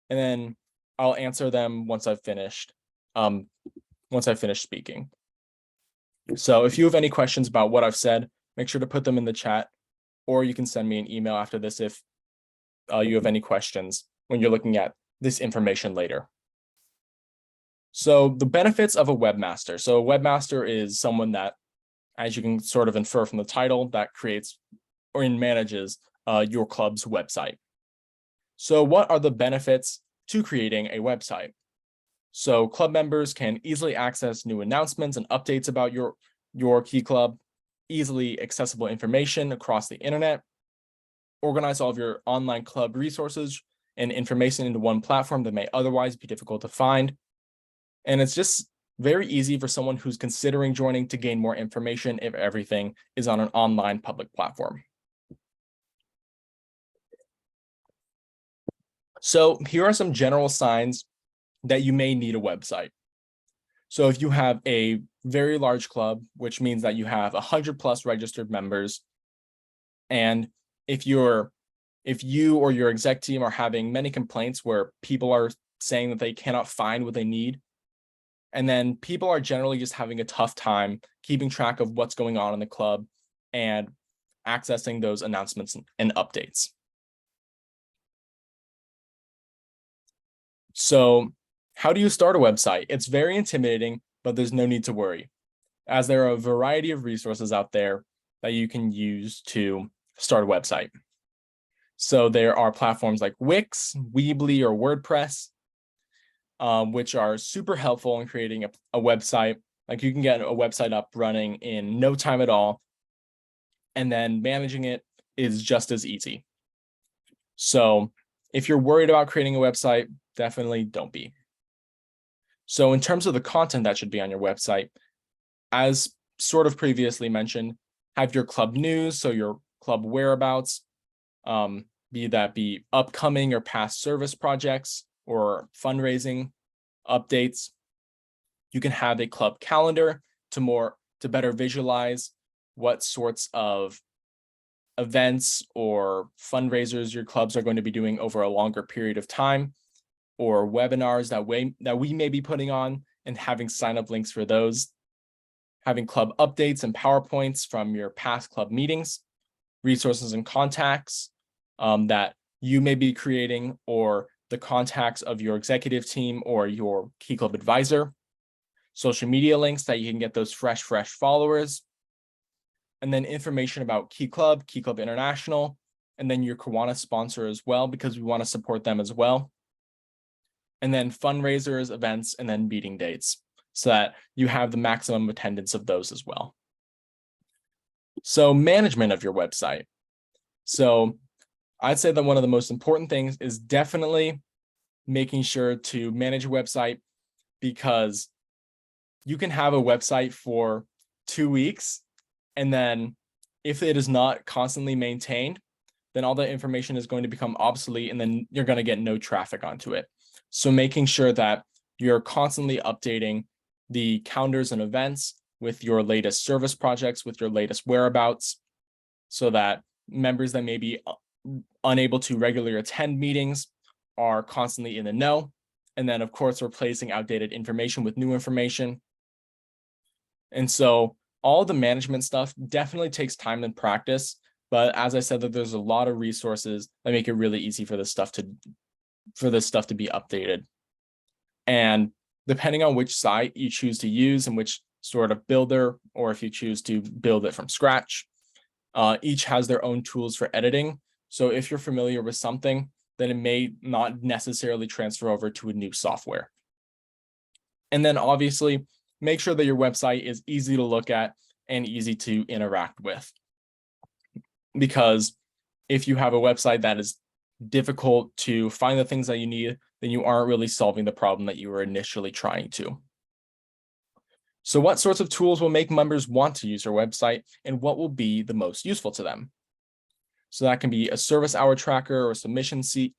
and then I'll answer them once I've finished speaking. So if you have any questions about what I've said, make sure to put them in the chat, or you can send me an email after this if you have any questions when you're looking at this information later. So the benefits of a webmaster. So a webmaster is someone that, as you can sort of infer from the title, that creates or manages your club's website. So what are the benefits to creating a website? So club members can easily access new announcements and updates about your key club, easily accessible information across the internet, organize all of your online club resources and information into one platform that may otherwise be difficult to find. And it's just very easy for someone who's considering joining to gain more information if everything is on an online public platform. So here are some general signs that you may need a website. So if you have a very large club, which means that you have 100+ registered members, and if you or your exec team are having many complaints where people are saying that they cannot find what they need, and then people are generally just having a tough time keeping track of what's going on in the club and accessing those announcements and updates. So how do you start a website? It's very intimidating, but there's no need to worry, as there are a variety of resources out there that you can use to start a website. So there are platforms like Wix, Weebly, or WordPress, which are super helpful in creating a website. Like you can get a website up running in no time at all, and then managing it is just as easy. So if you're worried about creating a website, definitely don't be. So in terms of the content that should be on your website, as sort of previously mentioned, have your club news, so your club whereabouts, be upcoming or past service projects or fundraising updates. You can have a club calendar to better visualize what sorts of events or fundraisers your clubs are going to be doing over a longer period of time, or webinars that we may be putting on, and having sign-up links for those. Having club updates and PowerPoints from your past club meetings, resources and contacts that you may be creating, or the contacts of your executive team or your key club advisor. Social media links that you can get those fresh followers. And then information about Key Club International, and then your Kiwanis sponsor as well, because we want to support them as well. And then fundraisers, events, and then meeting dates, so that you have the maximum attendance of those as well. So management of your website. So I'd say that one of the most important things is definitely making sure to manage your website, because you can have a website for 2 weeks, and then if it is not constantly maintained, then all that information is going to become obsolete, and then you're going to get no traffic onto it. So making sure that you're constantly updating the calendars and events with your latest service projects, with your latest whereabouts, so that members that may be unable to regularly attend meetings are constantly in the know. And then, of course, replacing outdated information with new information. And so all the management stuff definitely takes time and practice. But as I said, that there's a lot of resources that make it really easy for this stuff to be updated. And depending on which site you choose to use and which sort of builder, or if you choose to build it from scratch, each has their own tools for editing. So if you're familiar with something, then it may not necessarily transfer over to a new software. And then obviously make sure that your website is easy to look at and easy to interact with. Because if you have a website that is difficult to find the things that you need, then you aren't really solving the problem that you were initially trying to. So what sorts of tools will make members want to use your website, and what will be the most useful to them? So that can be a service hour tracker or submission sheet,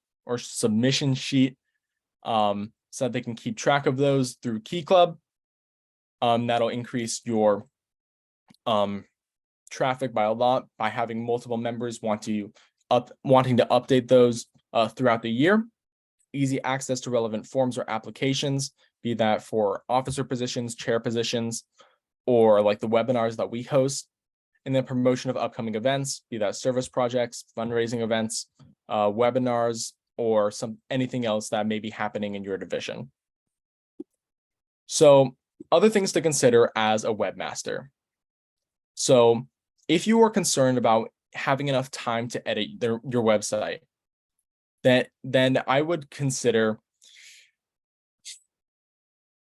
so that they can keep track of those through Key Club. That'll increase your traffic by a lot by having multiple members wanting to update those throughout the year. Easy access to relevant forms or applications, be that for officer positions, chair positions, or like the webinars that we host. And then promotion of upcoming events, be that service projects, fundraising events, webinars, or anything else that may be happening in your division. So other things to consider as a webmaster. So if you are concerned about having enough time to edit your website, then I would consider,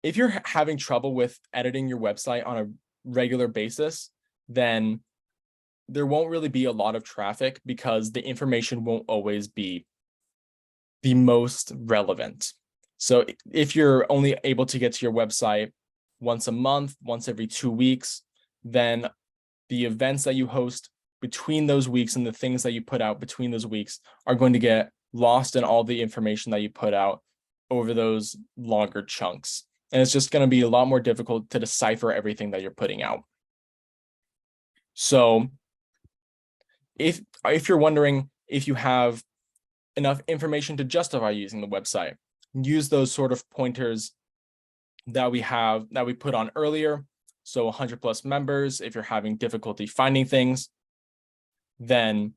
if you're having trouble with editing your website on a regular basis, then there won't really be a lot of traffic, because the information won't always be the most relevant. So if you're only able to get to your website once a month, once every 2 weeks, then the events that you host between those weeks and the things that you put out between those weeks are going to get lost in all the information that you put out over those longer chunks. And it's just going to be a lot more difficult to decipher everything that you're putting out. So if you're wondering if you have enough information to justify using the website, use those sort of pointers that we put on earlier. So 100 plus members. If you're having difficulty finding things, then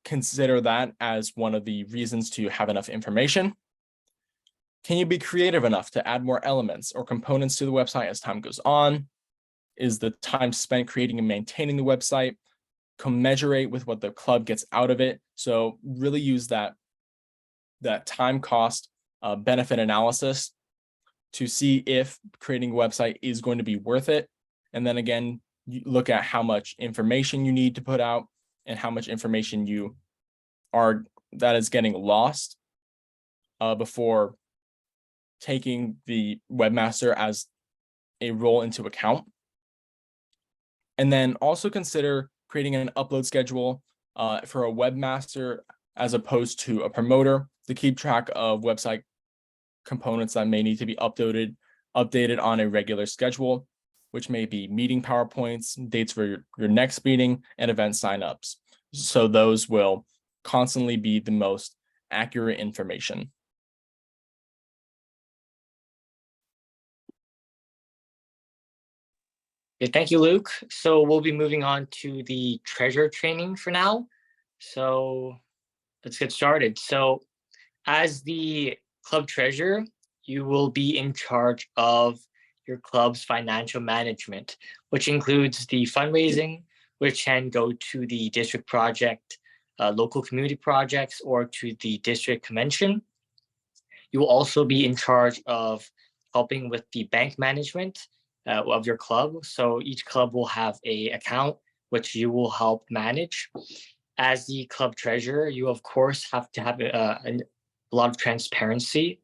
consider that as one of the reasons to have enough information. Can you be creative enough to add more elements or components to the website as time goes on? Is the time spent creating and maintaining the website commensurate with what the club gets out of it? So really use that time cost benefit analysis to see if creating a website is going to be worth it. And then again, you look at how much information you need to put out and how much information that is getting lost before taking the webmaster as a role into account. And then also consider creating an upload schedule for a webmaster as opposed to a promoter to keep track of website components that may need to be updated on a regular schedule, which may be meeting PowerPoints, dates for your next meeting, and event signups. So those will constantly be the most accurate information. Okay, thank you, Luke. So we'll be moving on to the treasurer training for now. So let's get started. So as the club treasurer, you will be in charge of your club's financial management, which includes the fundraising, which can go to the district project, local community projects, or to the district convention. You will also be in charge of helping with the bank management of your club. So each club will have an account which you will help manage. As the club treasurer, you of course have to have a lot of transparency,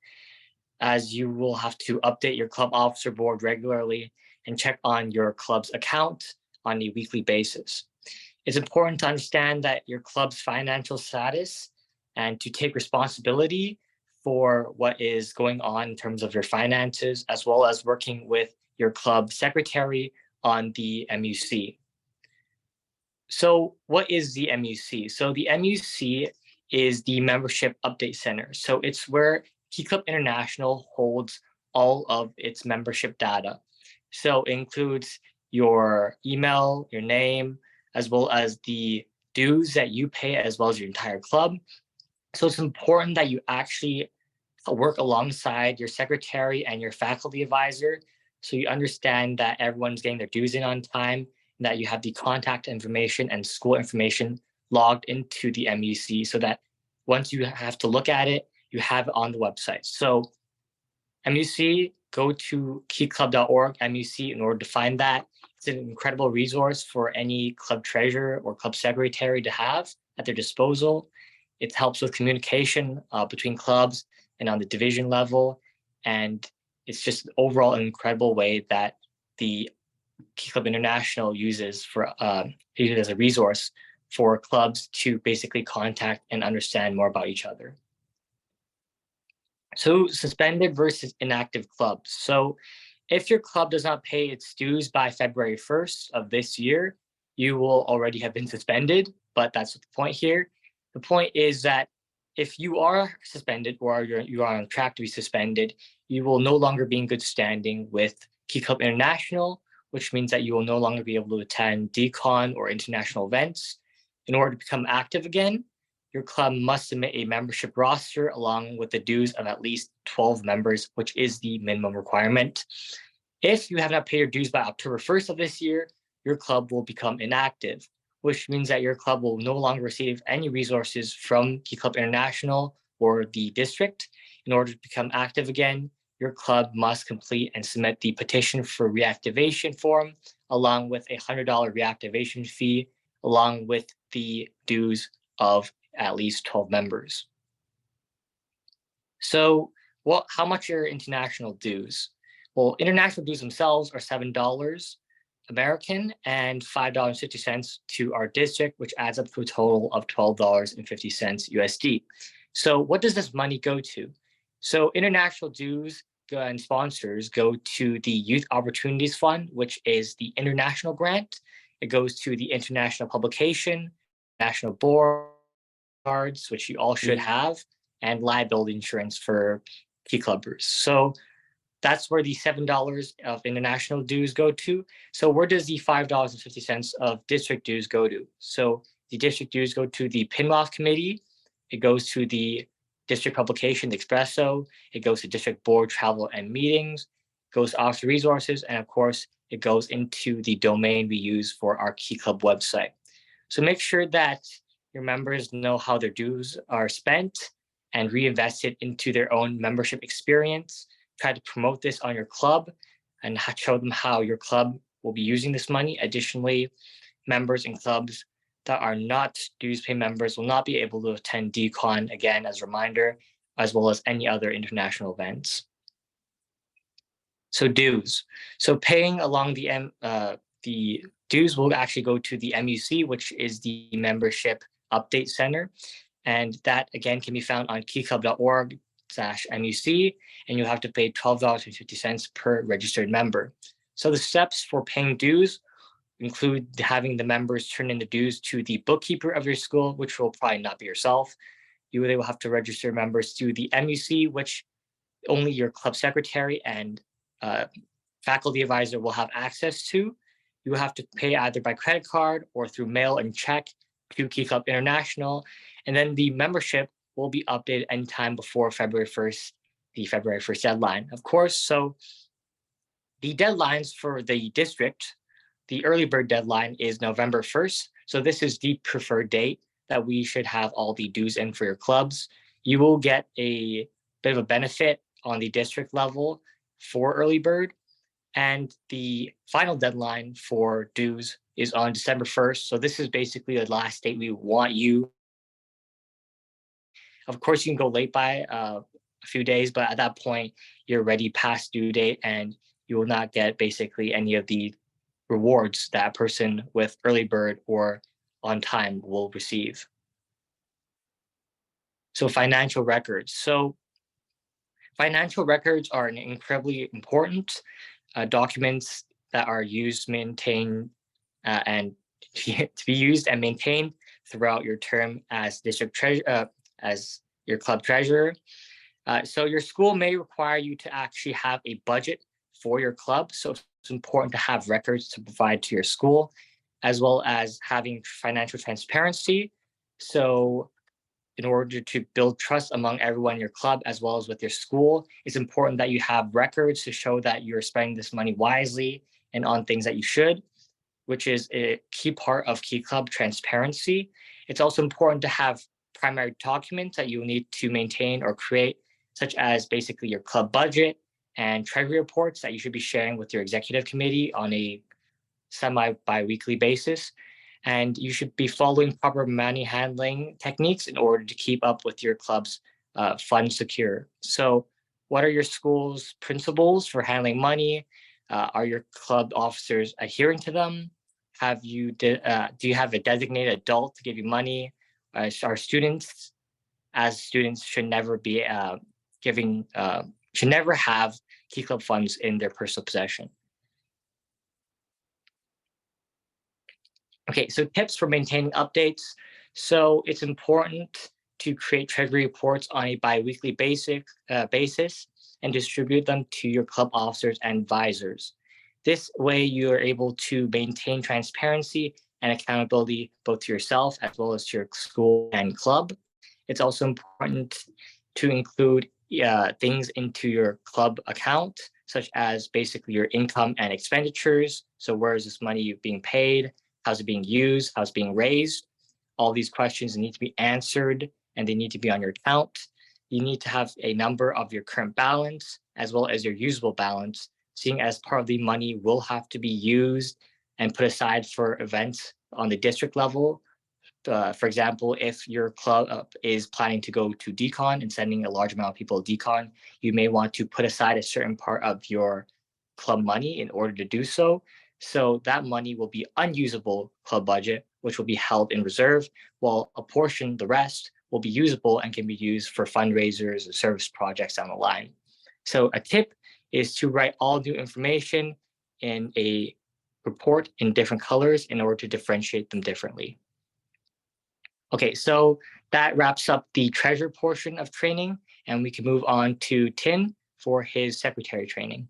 as you will have to update your club officer board regularly and check on your club's account on a weekly basis. It's important to understand that your club's financial status and to take responsibility for what is going on in terms of your finances, as well as working with your club secretary on the MUC. So what is the MUC? So the MUC is the Membership Update Center. So it's where Key Club International holds all of its membership data. So it includes your email, your name, as well as the dues that you pay, as well as your entire club. So it's important that you actually work alongside your secretary and your faculty advisor, so you understand that everyone's getting their dues in on time, and that you have the contact information and school information logged into the MUC, so that once you have to look at it, you have it on the website. So MUC, go to keyclub.org, MUC, in order to find that. It's an incredible resource for any club treasurer or club secretary to have at their disposal. It helps with communication between clubs and on the division level. And it's just overall an incredible way that the Key Club International uses it as a resource for clubs to basically contact and understand more about each other. So suspended versus inactive clubs. So if your club does not pay its dues by February 1st of this year, you will already have been suspended, but that's the point here. The point is that if you are suspended or you are on track to be suspended, you will no longer be in good standing with Key Club International, which means that you will no longer be able to attend DCON or international events. In order to become active again, your club must submit a membership roster along with the dues of at least 12 members, which is the minimum requirement. If you have not paid your dues by October 1st of this year, your club will become inactive, which means that your club will no longer receive any resources from Key Club International or the district. In order to become active again, your club must complete and submit the petition for reactivation form, along with a $100 reactivation fee, along with the dues of at least 12 members. So how much are international dues? Well, international dues themselves are $7 American and $5.50 to our district, which adds up to a total of $12.50 USD. So what does this money go to? So international dues and sponsors go to the Youth Opportunities Fund, which is the international grant. It goes to the international publication, national boards, which you all should have, and liability insurance for key clubbers. So that's where the $7 of international dues go to. So where does the $5.50 of district dues go to? So the district dues go to the PNW committee. It goes to the district publication, the Expresso. It goes to district board travel and meetings, goes to officer resources, and of course, it goes into the domain we use for our Key Club website. So make sure that your members know how their dues are spent and reinvested into their own membership experience. Try to promote this on your club and show them how your club will be using this money. Additionally, members in clubs that are not dues pay members will not be able to attend DCON again as a reminder, as well as any other international events. So dues. So paying along the dues will actually go to the MUC, which is the Membership Update Center. And that again can be found on keyclub.org/MUC, and you have to pay $12.50 per registered member. So the steps for paying dues include having the members turn in the dues to the bookkeeper of your school, which will probably not be yourself. They will have to register members to the MUC, which only your club secretary and faculty advisor will have access to. You will have to pay either by credit card or through mail and check to Key Club International. And then the membership will be updated anytime before February 1st, the February 1st deadline, of course. So the deadlines for the district, the early bird deadline is November 1st. So this is the preferred date that we should have all the dues in for your clubs. You will get a bit of a benefit on the district level for early bird. And the final deadline for dues is on December 1st. So this is basically the last date we want you. Of course, you can go late by a few days, but at that point, you're already past due date and you will not get basically any of the rewards that a person with early bird or on time will receive. So financial records. So financial records are an incredibly important documents that are used, maintained, and to be used and maintained throughout your term as district treasurer, as your club treasurer. So your school may require you to actually have a budget for your club. So it's important to have records to provide to your school, as well as having financial transparency. So in order to build trust among everyone in your club, as well as with your school, it's important that you have records to show that you're spending this money wisely and on things that you should, which is a key part of Key Club transparency. It's also important to have primary documents that you need to maintain or create, such as basically your club budget and treasury reports that you should be sharing with your executive committee on a semi-bi-weekly basis. And you should be following proper money handling techniques in order to keep up with your club's funds secure. So what are your school's principles for handling money? Are your club officers adhering to them? Do you have a designated adult to give you money? Are students, as students should never be should never have Key Club funds in their personal possession. Okay, so tips for maintaining updates. So it's important to create treasury reports on a bi-weekly basis and distribute them to your club officers and advisors. This way you are able to maintain transparency and accountability both to yourself as well as to your school and club. It's also important to include things into your club account, such as basically your income and expenditures. So where is this money being paid? How's it being used? How's it being raised? All these questions need to be answered and they need to be on your account. You need to have a number of your current balance as well as your usable balance, seeing as part of the money will have to be used and put aside for events on the district level. For example, if your club is planning to go to DCON and sending a large amount of people to DCON, you may want to put aside a certain part of your club money in order to do so. So that money will be unusable club budget, which will be held in reserve, while a portion, the rest, will be usable and can be used for fundraisers or service projects down the line. So a tip is to write all new information in a report in different colors in order to differentiate them differently. Okay, so that wraps up the treasure portion of training, and we can move on to Tin for his secretary training.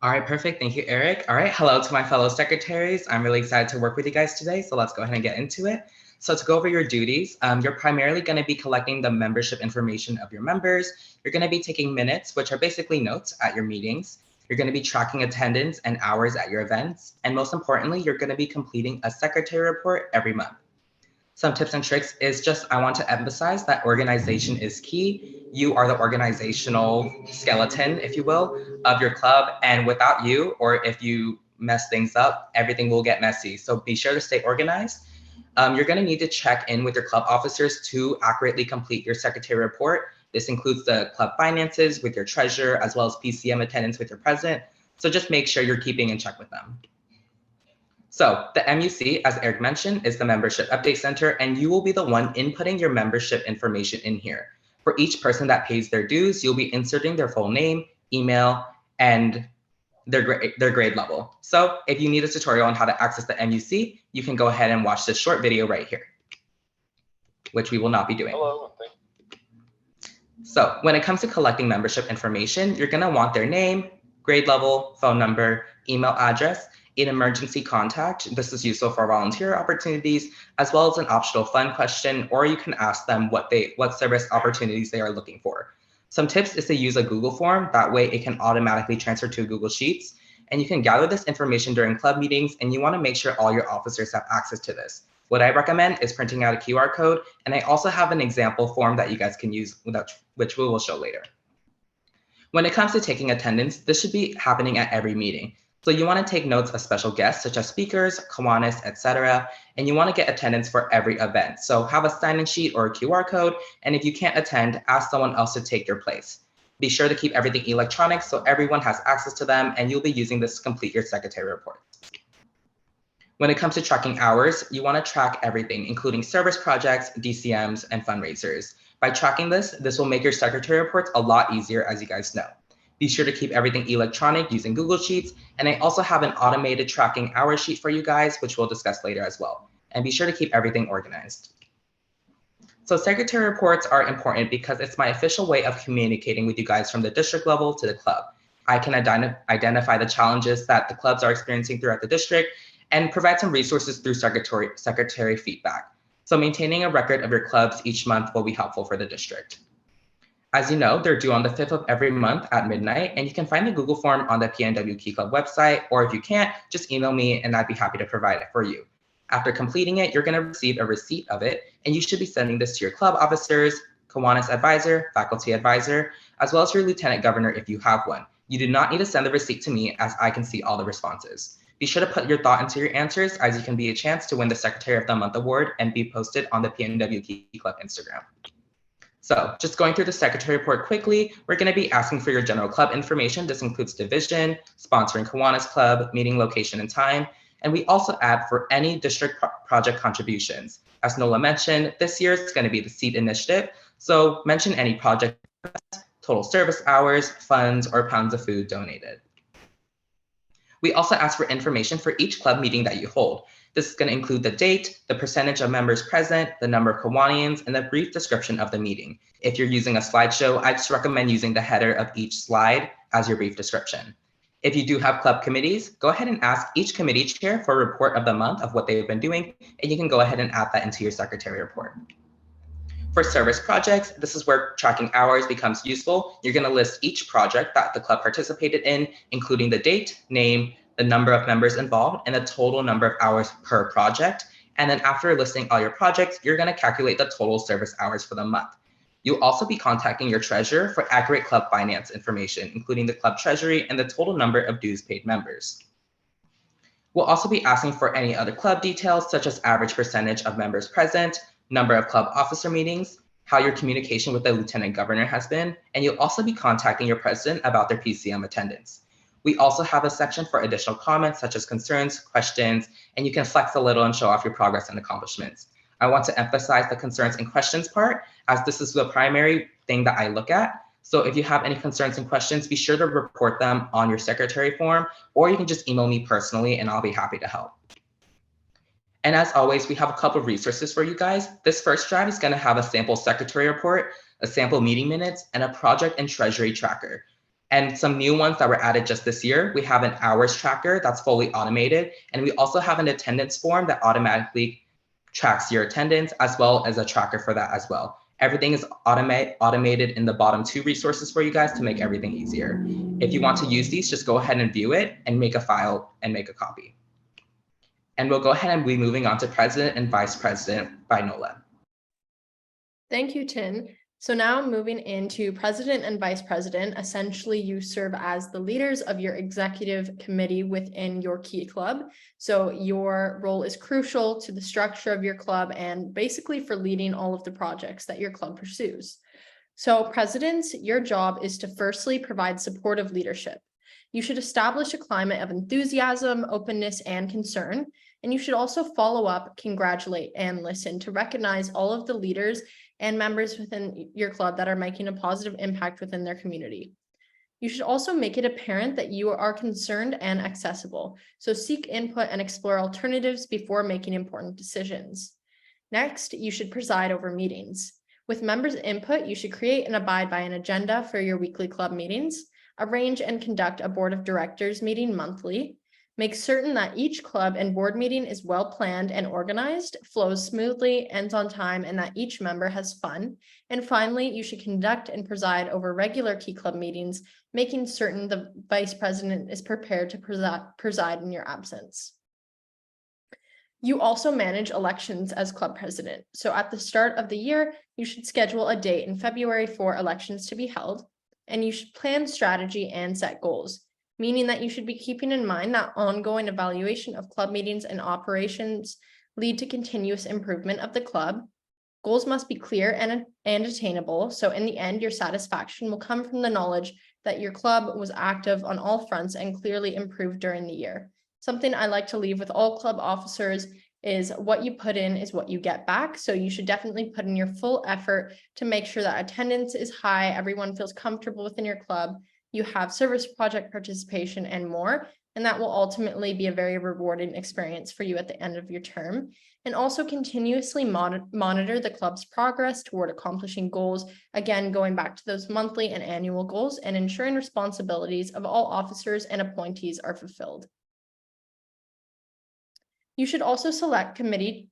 All right, perfect. Thank you, Eric. All right, hello to my fellow secretaries. I'm really excited to work with you guys today, so let's go ahead and get into it. So to go over your duties, you're primarily going to be collecting the membership information of your members. You're going to be taking minutes, which are basically notes at your meetings. You're going to be tracking attendance and hours at your events. And most importantly, you're going to be completing a secretary report every month. Some tips and tricks is just, I want to emphasize that organization is key. You are the organizational skeleton, if you will, of your club. And without you, or if you mess things up, everything will get messy. So be sure to stay organized. You're going to need to check in with your club officers to accurately complete your secretary report. This includes the club finances with your treasurer, as well as PCM attendance with your president. So just make sure you're keeping in check with them. So the MUC, as Eric mentioned, is the Membership Update Center, and you will be the one inputting your membership information in here. For each person that pays their dues, you'll be inserting their full name, email, and their grade level. So if you need a tutorial on how to access the MUC, you can go ahead and watch this short video right here, which we will not be doing. Hello. So when it comes to collecting membership information, you're going to want their name, grade level, phone number, email address, an emergency contact. This is useful for volunteer opportunities, as well as an optional fun question, or you can ask them what service opportunities they are looking for. Some tips is to use a Google form. That way it can automatically transfer to Google Sheets. And you can gather this information during club meetings, and you want to make sure all your officers have access to this. What I recommend is printing out a QR code, and I also have an example form that you guys can use, which we will show later. When it comes to taking attendance, this should be happening at every meeting. So you want to take notes of special guests such as speakers, Kiwanis, etc. And you want to get attendance for every event. So have a sign-in sheet or a QR code. And if you can't attend, ask someone else to take your place. Be sure to keep everything electronic so everyone has access to them, and you'll be using this to complete your secretary report. When it comes to tracking hours, you want to track everything, including service projects, DCMs, and fundraisers. By tracking this will make your secretary reports a lot easier, as you guys know. Be sure to keep everything electronic using Google Sheets. And I also have an automated tracking hour sheet for you guys, which we'll discuss later as well. And be sure to keep everything organized. So secretary reports are important because it's my official way of communicating with you guys from the district level to the club. I can identify the challenges that the clubs are experiencing throughout the district and provide some resources through secretary feedback. So maintaining a record of your clubs each month will be helpful for the district. As you know, they're due on the 5th of every month at midnight, and you can find the Google form on the PNW Key Club website, or if you can't, just email me and I'd be happy to provide it for you. After completing it, you're going to receive a receipt of it, and you should be sending this to your club officers, Kiwanis advisor, faculty advisor, as well as your lieutenant governor if you have one. You do not need to send the receipt to me, as I can see all the responses. Be sure to put your thought into your answers, as you can be a chance to win the Secretary of the Month award and be posted on the PNW Key Club Instagram. So just going through the secretary report quickly, we're going to be asking for your general club information. This includes division, sponsoring Kiwanis Club, meeting location and time. And we also add for any district project contributions. As Nola mentioned, this year it's going to be the SEED initiative. So mention any project, total service hours, funds, or pounds of food donated. We also ask for information for each club meeting that you hold. This is going to include the date, the percentage of members present, the number of Kiwanians, and the brief description of the meeting. If you're using a slideshow, I just recommend using the header of each slide as your brief description. If you do have club committees, go ahead and ask each committee chair for a report of the month of what they've been doing, and you can go ahead and add that into your secretary report. For service projects, this is where tracking hours becomes useful. You're going to list each project that the club participated in, including the date, name, the number of members involved, and the total number of hours per project. And then after listing all your projects, you're going to calculate the total service hours for the month. You'll also be contacting your treasurer for accurate club finance information, including the club treasury and the total number of dues paid members. We'll also be asking for any other club details, such as average percentage of members present, number of club officer meetings, how your communication with the lieutenant governor has been, and you'll also be contacting your president about their PCM attendance. We also have a section for additional comments such as concerns, questions, and you can flex a little and show off your progress and accomplishments. I want to emphasize the concerns and questions part, as this is the primary thing that I look at. So if you have any concerns and questions, be sure to report them on your secretary form, or you can just email me personally and I'll be happy to help. And as always, we have a couple of resources for you guys. This first drive is going to have a sample secretary report, a sample meeting minutes, and a project and treasury tracker. And some new ones that were added just this year, we have an hours tracker that's fully automated. And we also have an attendance form that automatically tracks your attendance, as well as a tracker for that as well. Everything is automated in the bottom two resources for you guys to make everything easier. If you want to use these, just go ahead and view it and make a file and make a copy. And we'll go ahead and be moving on to President and Vice President by Nola. Thank you, Tin. So now moving into President and Vice President, essentially you serve as the leaders of your executive committee within your key club. So your role is crucial to the structure of your club and basically for leading all of the projects that your club pursues. So presidents, your job is to firstly provide supportive leadership. You should establish a climate of enthusiasm, openness, and concern. And you should also follow up, congratulate, and listen to recognize all of the leaders and members within your club that are making a positive impact within their community. You should also make it apparent that you are concerned and accessible. So seek input and explore alternatives before making important decisions. Next, you should preside over meetings. With members' input, you should create and abide by an agenda for your weekly club meetings, arrange and conduct a board of directors meeting monthly, make certain that each club and board meeting is well planned and organized, flows smoothly, ends on time, and that each member has fun. And finally, you should conduct and preside over regular key club meetings, making certain the vice president is prepared to preside in your absence. You also manage elections as club president. So at the start of the year, you should schedule a date in February for elections to be held, and you should plan strategy and set goals, meaning that you should be keeping in mind that ongoing evaluation of club meetings and operations lead to continuous improvement of the club. Goals must be clear and attainable, so in the end, your satisfaction will come from the knowledge that your club was active on all fronts and clearly improved during the year. Something I like to leave with all club officers is what you put in is what you get back. So you should definitely put in your full effort to make sure that attendance is high, everyone feels comfortable within your club, you have service project participation and more, and that will ultimately be a very rewarding experience for you at the end of your term. And also continuously monitor the club's progress toward accomplishing goals, again, going back to those monthly and annual goals and ensuring responsibilities of all officers and appointees are fulfilled. You should also select committee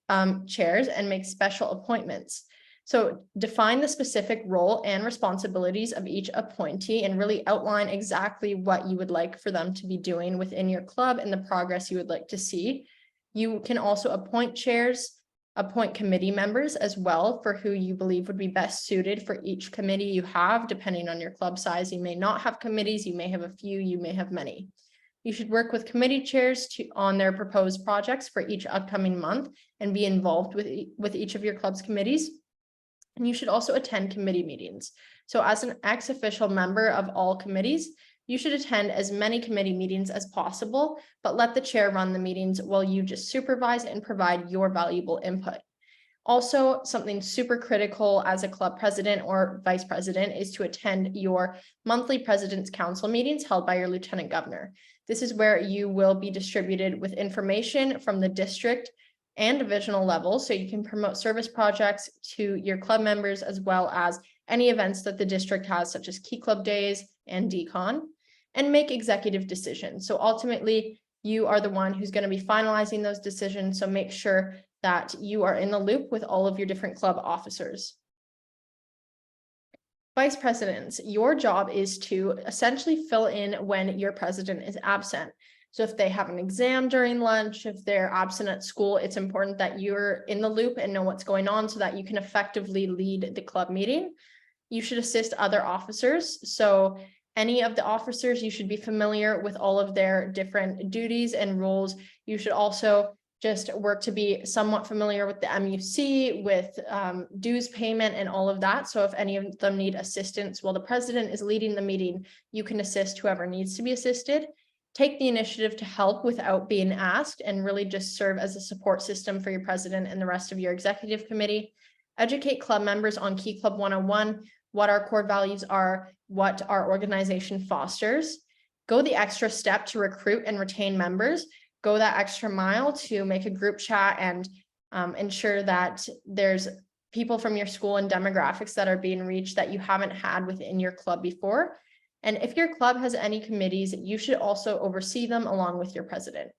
chairs and make special appointments. So define the specific role and responsibilities of each appointee and really outline exactly what you would like for them to be doing within your club and the progress you would like to see. You can also appoint chairs, appoint committee members as well for who you believe would be best suited for each committee you have, depending on your club size. You may not have committees, you may have a few, you may have many. You should work with committee chairs on their proposed projects for each upcoming month and be involved with each of your club's committees. And you should also attend committee meetings. So as an ex-official member of all committees, you should attend as many committee meetings as possible, but let the chair run the meetings while you just supervise and provide your valuable input. Also, something super critical as a club president or vice president is to attend your monthly president's council meetings held by your lieutenant governor. This is where you will be distributed with information from the district and divisional level, so you can promote service projects to your club members as well as any events that the district has, such as Key Club Days and decon, and make executive decisions. So ultimately, you are the one who's going to be finalizing those decisions, so make sure that you are in the loop with all of your different club officers. Vice presidents, your job is to essentially fill in when your president is absent. So if they have an exam during lunch, if they're absent at school, it's important that you're in the loop and know what's going on so that you can effectively lead the club meeting. You should assist other officers. So any of the officers, you should be familiar with all of their different duties and roles. You should also just work to be somewhat familiar with the MUC, with dues payment and all of that. So if any of them need assistance while the president is leading the meeting, you can assist whoever needs to be assisted. Take the initiative to help without being asked, and really just serve as a support system for your president and the rest of your executive committee. Educate club members on Key Club 101, what our core values are, what our organization fosters. Go the extra step to recruit and retain members. Go that extra mile to make a group chat and ensure that there's people from your school and demographics that are being reached that you haven't had within your club before. And if your club has any committees, you should also oversee them along with your president.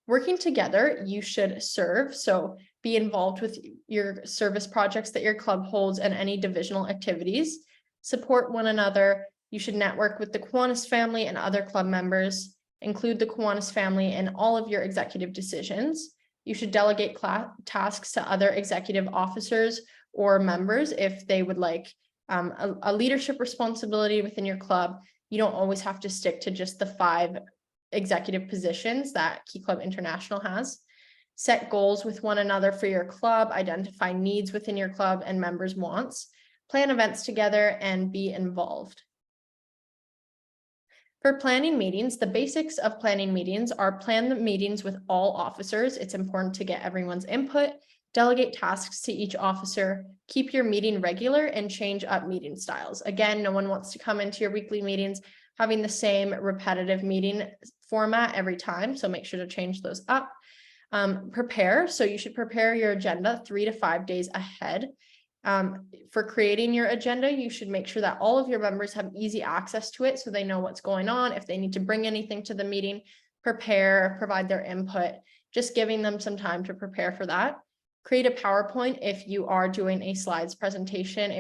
Working together, you should serve. So be involved with your service projects that your club holds and any divisional activities. Support one another. You should network with the Kiwanis family and other club members. Include the Kiwanis family in all of your executive decisions. You should delegate tasks to other executive officers or members if they would like a leadership responsibility within your club. You don't always have to stick to just the 5 executive positions that Key Club International has. Set goals with one another for your club, identify needs within your club and members' wants, plan events together, and be involved. For planning meetings, the basics of planning meetings are plan the meetings with all officers. It's important to get everyone's input, delegate tasks to each officer, keep your meeting regular, and change up meeting styles. Again, no one wants to come into your weekly meetings having the same repetitive meeting format every time, so make sure to change those up. Prepare, so you should prepare your agenda 3 to 5 days ahead. For creating your agenda, you should make sure that all of your members have easy access to it so they know what's going on. If they need to bring anything to the meeting, provide their input, just giving them some time to prepare for that. Create a PowerPoint if you are doing a slides presentation.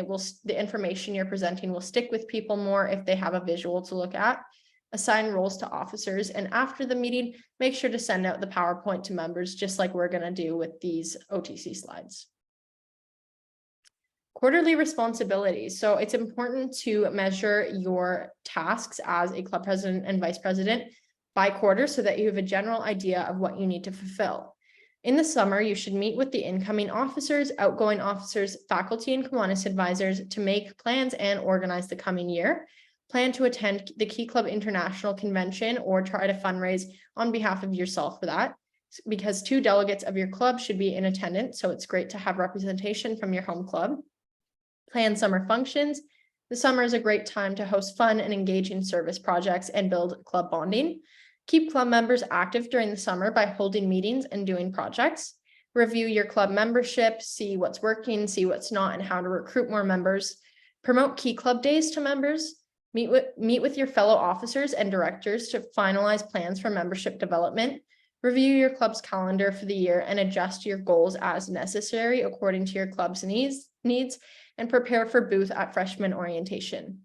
The information you're presenting will stick with people more if they have a visual to look at. Assign roles to officers, and after the meeting, make sure to send out the PowerPoint to members, just like we're going to do with these OTC slides. Quarterly responsibilities. So it's important to measure your tasks as a club president and vice president by quarter so that you have a general idea of what you need to fulfill. In the summer, you should meet with the incoming officers, outgoing officers, faculty, and Kiwanis advisors to make plans and organize the coming year. Plan to attend the Key Club International Convention or try to fundraise on behalf of yourself for that, because 2 delegates of your club should be in attendance. So it's great to have representation from your home club. Plan summer functions. The summer is a great time to host fun and engaging service projects and build club bonding. Keep club members active during the summer by holding meetings and doing projects. Review your club membership, see what's working, see what's not, and how to recruit more members. Promote Key Club days to members. Meet with your fellow officers and directors to finalize plans for membership development. Review your club's calendar for the year and adjust your goals as necessary according to your club's needs, and prepare for booth at freshman orientation.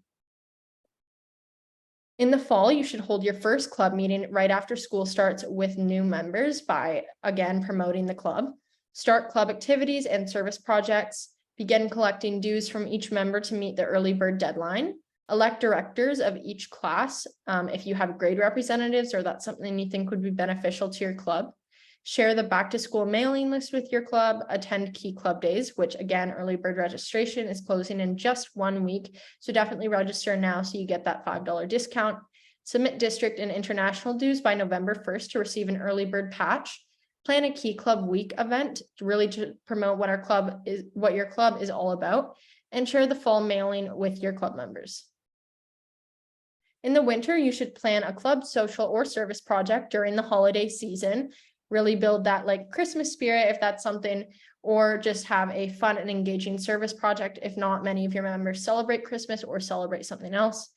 In the fall, you should hold your first club meeting right after school starts with new members by, again, promoting the club. Start club activities and service projects. Begin collecting dues from each member to meet the early bird deadline. Elect directors of each class if you have grade representatives or that's something you think would be beneficial to your club. Share the back to school mailing list with your club. Attend Key Club days, which again, early bird registration is closing in just 1 week. So definitely register now so you get that $5 discount. Submit district and international dues by November 1st to receive an early bird patch. Plan a Key Club week event to promote what your club is all about, and share the fall mailing with your club members. In the winter, you should plan a club social or service project during the holiday season. Really build that like Christmas spirit if that's something, or just have a fun and engaging service project if not many of your members celebrate Christmas or celebrate something else.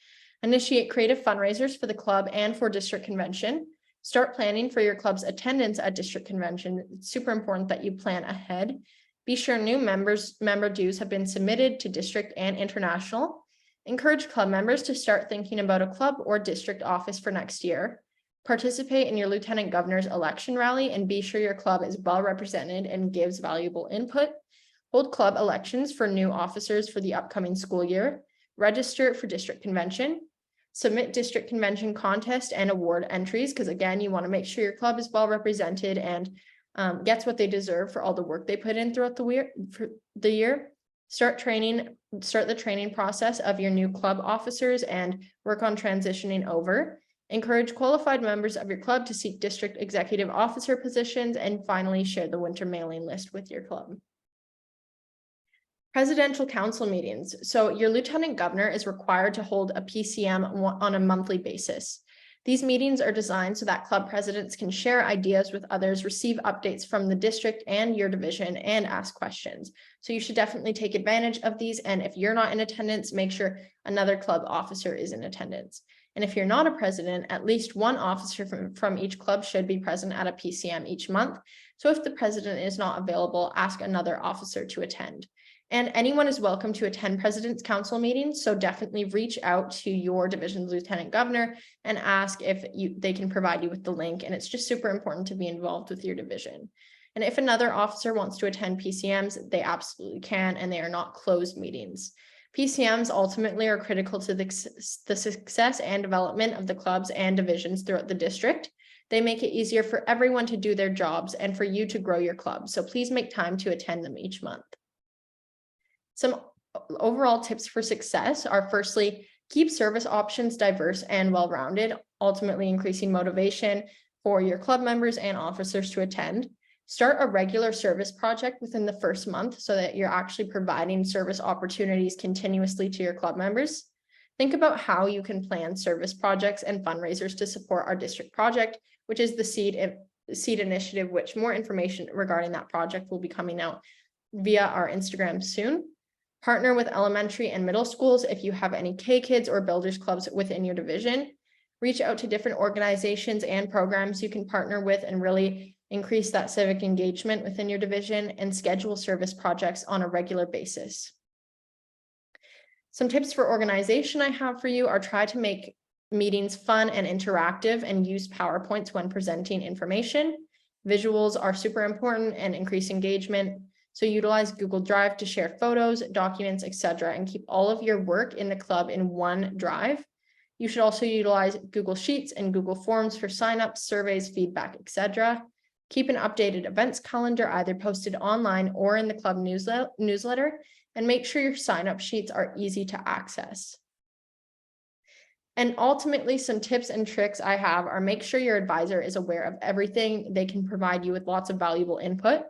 Initiate creative fundraisers for the club and for district convention. Start planning for your club's attendance at district convention. It's super important that you plan ahead. Be sure new member dues have been submitted to district and international. Encourage club members to start thinking about a club or district office for next year. Participate in your lieutenant governor's election rally and be sure your club is well represented and gives valuable input. Hold club elections for new officers for the upcoming school year. Register for district convention. Submit district convention contest and award entries, because again, you want to make sure your club is well represented and gets what they deserve for all the work they put in throughout the year. Start the training process of your new club officers and work on transitioning over. Encourage qualified members of your club to seek district executive officer positions, and finally share the winter mailing list with your club. Presidential council meetings. So your lieutenant governor is required to hold a PCM on a monthly basis. These meetings are designed so that club presidents can share ideas with others, receive updates from the district and your division, and ask questions. So you should definitely take advantage of these. And if you're not in attendance, make sure another club officer is in attendance. And if you're not a president, at least one officer from each club should be present at a PCM each month. So if the president is not available, ask another officer to attend. And anyone is welcome to attend President's Council meetings, so definitely reach out to your division's lieutenant governor and ask if they can provide you with the link. And it's just super important to be involved with your division. And if another officer wants to attend PCMs, they absolutely can, and they are not closed meetings. PCMs ultimately are critical to the success and development of the clubs and divisions throughout the district. They make it easier for everyone to do their jobs and for you to grow your club. So please make time to attend them each month. Some overall tips for success are, firstly, keep service options diverse and well-rounded, ultimately increasing motivation for your club members and officers to attend. Start a regular service project within the first month so that you're actually providing service opportunities continuously to your club members. Think about how you can plan service projects and fundraisers to support our district project, which is the seed initiative, which more information regarding that project will be coming out via our Instagram soon. Partner with elementary and middle schools if you have any K-Kids or builders clubs within your division. Reach out to different organizations and programs you can partner with and really increase that civic engagement within your division, and schedule service projects on a regular basis. Some tips for organization I have for you are: try to make meetings fun and interactive and use PowerPoints when presenting information. Visuals are super important and increase engagement. So utilize Google Drive to share photos, documents, etc., and keep all of your work in the club in one drive. You should also utilize Google Sheets and Google Forms for signups, surveys, feedback, etc. Keep an updated events calendar either posted online or in the club newsletter, and make sure your signup sheets are easy to access. And ultimately, some tips and tricks I have are: make sure your advisor is aware of everything. They can provide you with lots of valuable input.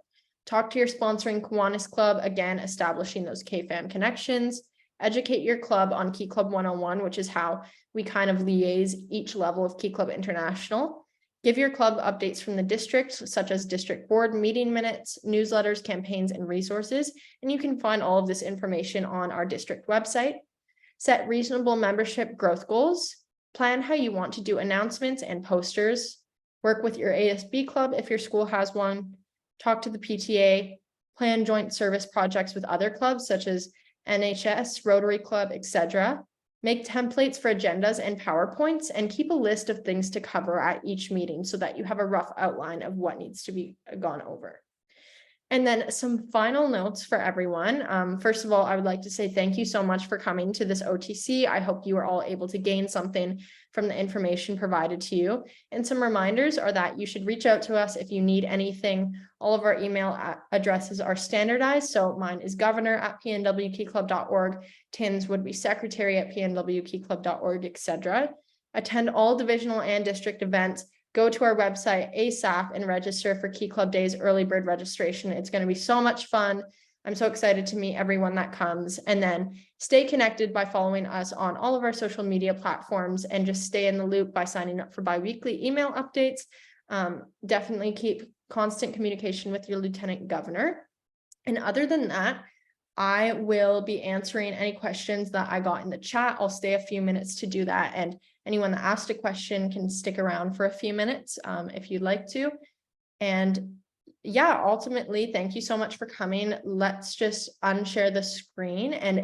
Talk to your sponsoring Kiwanis Club, again, establishing those KFAM connections. Educate your club on Key Club 101, which is how we kind of liaise each level of Key Club International. Give your club updates from the district, such as district board meeting minutes, newsletters, campaigns, and resources. And you can find all of this information on our district website. Set reasonable membership growth goals. Plan how you want to do announcements and posters. Work with your ASB club if your school has one. Talk to the PTA, plan joint service projects with other clubs such as NHS, Rotary Club, etc. Make templates for agendas and PowerPoints, and keep a list of things to cover at each meeting so that you have a rough outline of what needs to be gone over. And then some final notes for everyone. First of all, I would like to say thank you so much for coming to this OTC. I hope you are all able to gain something from the information provided to you. And some reminders are that you should reach out to us if you need anything. All of our email addresses are standardized. So mine is governor@pnwkeyclub.org. Tim's would be secretary@pnwkeyclub.org, etc. Attend all divisional and district events. Go to our website ASAP and register for Key Club Days early bird registration. It's going to be so much fun. I'm so excited to meet everyone that comes. And then stay connected by following us on all of our social media platforms, and just stay in the loop by signing up for bi-weekly email updates. Definitely keep constant communication with your lieutenant governor. And other than that, I will be answering any questions that I got in the chat. I'll stay a few minutes to do that. And anyone that asked a question can stick around for a few minutes if you'd like to. And yeah, ultimately, thank you so much for coming. Let's just unshare the screen. And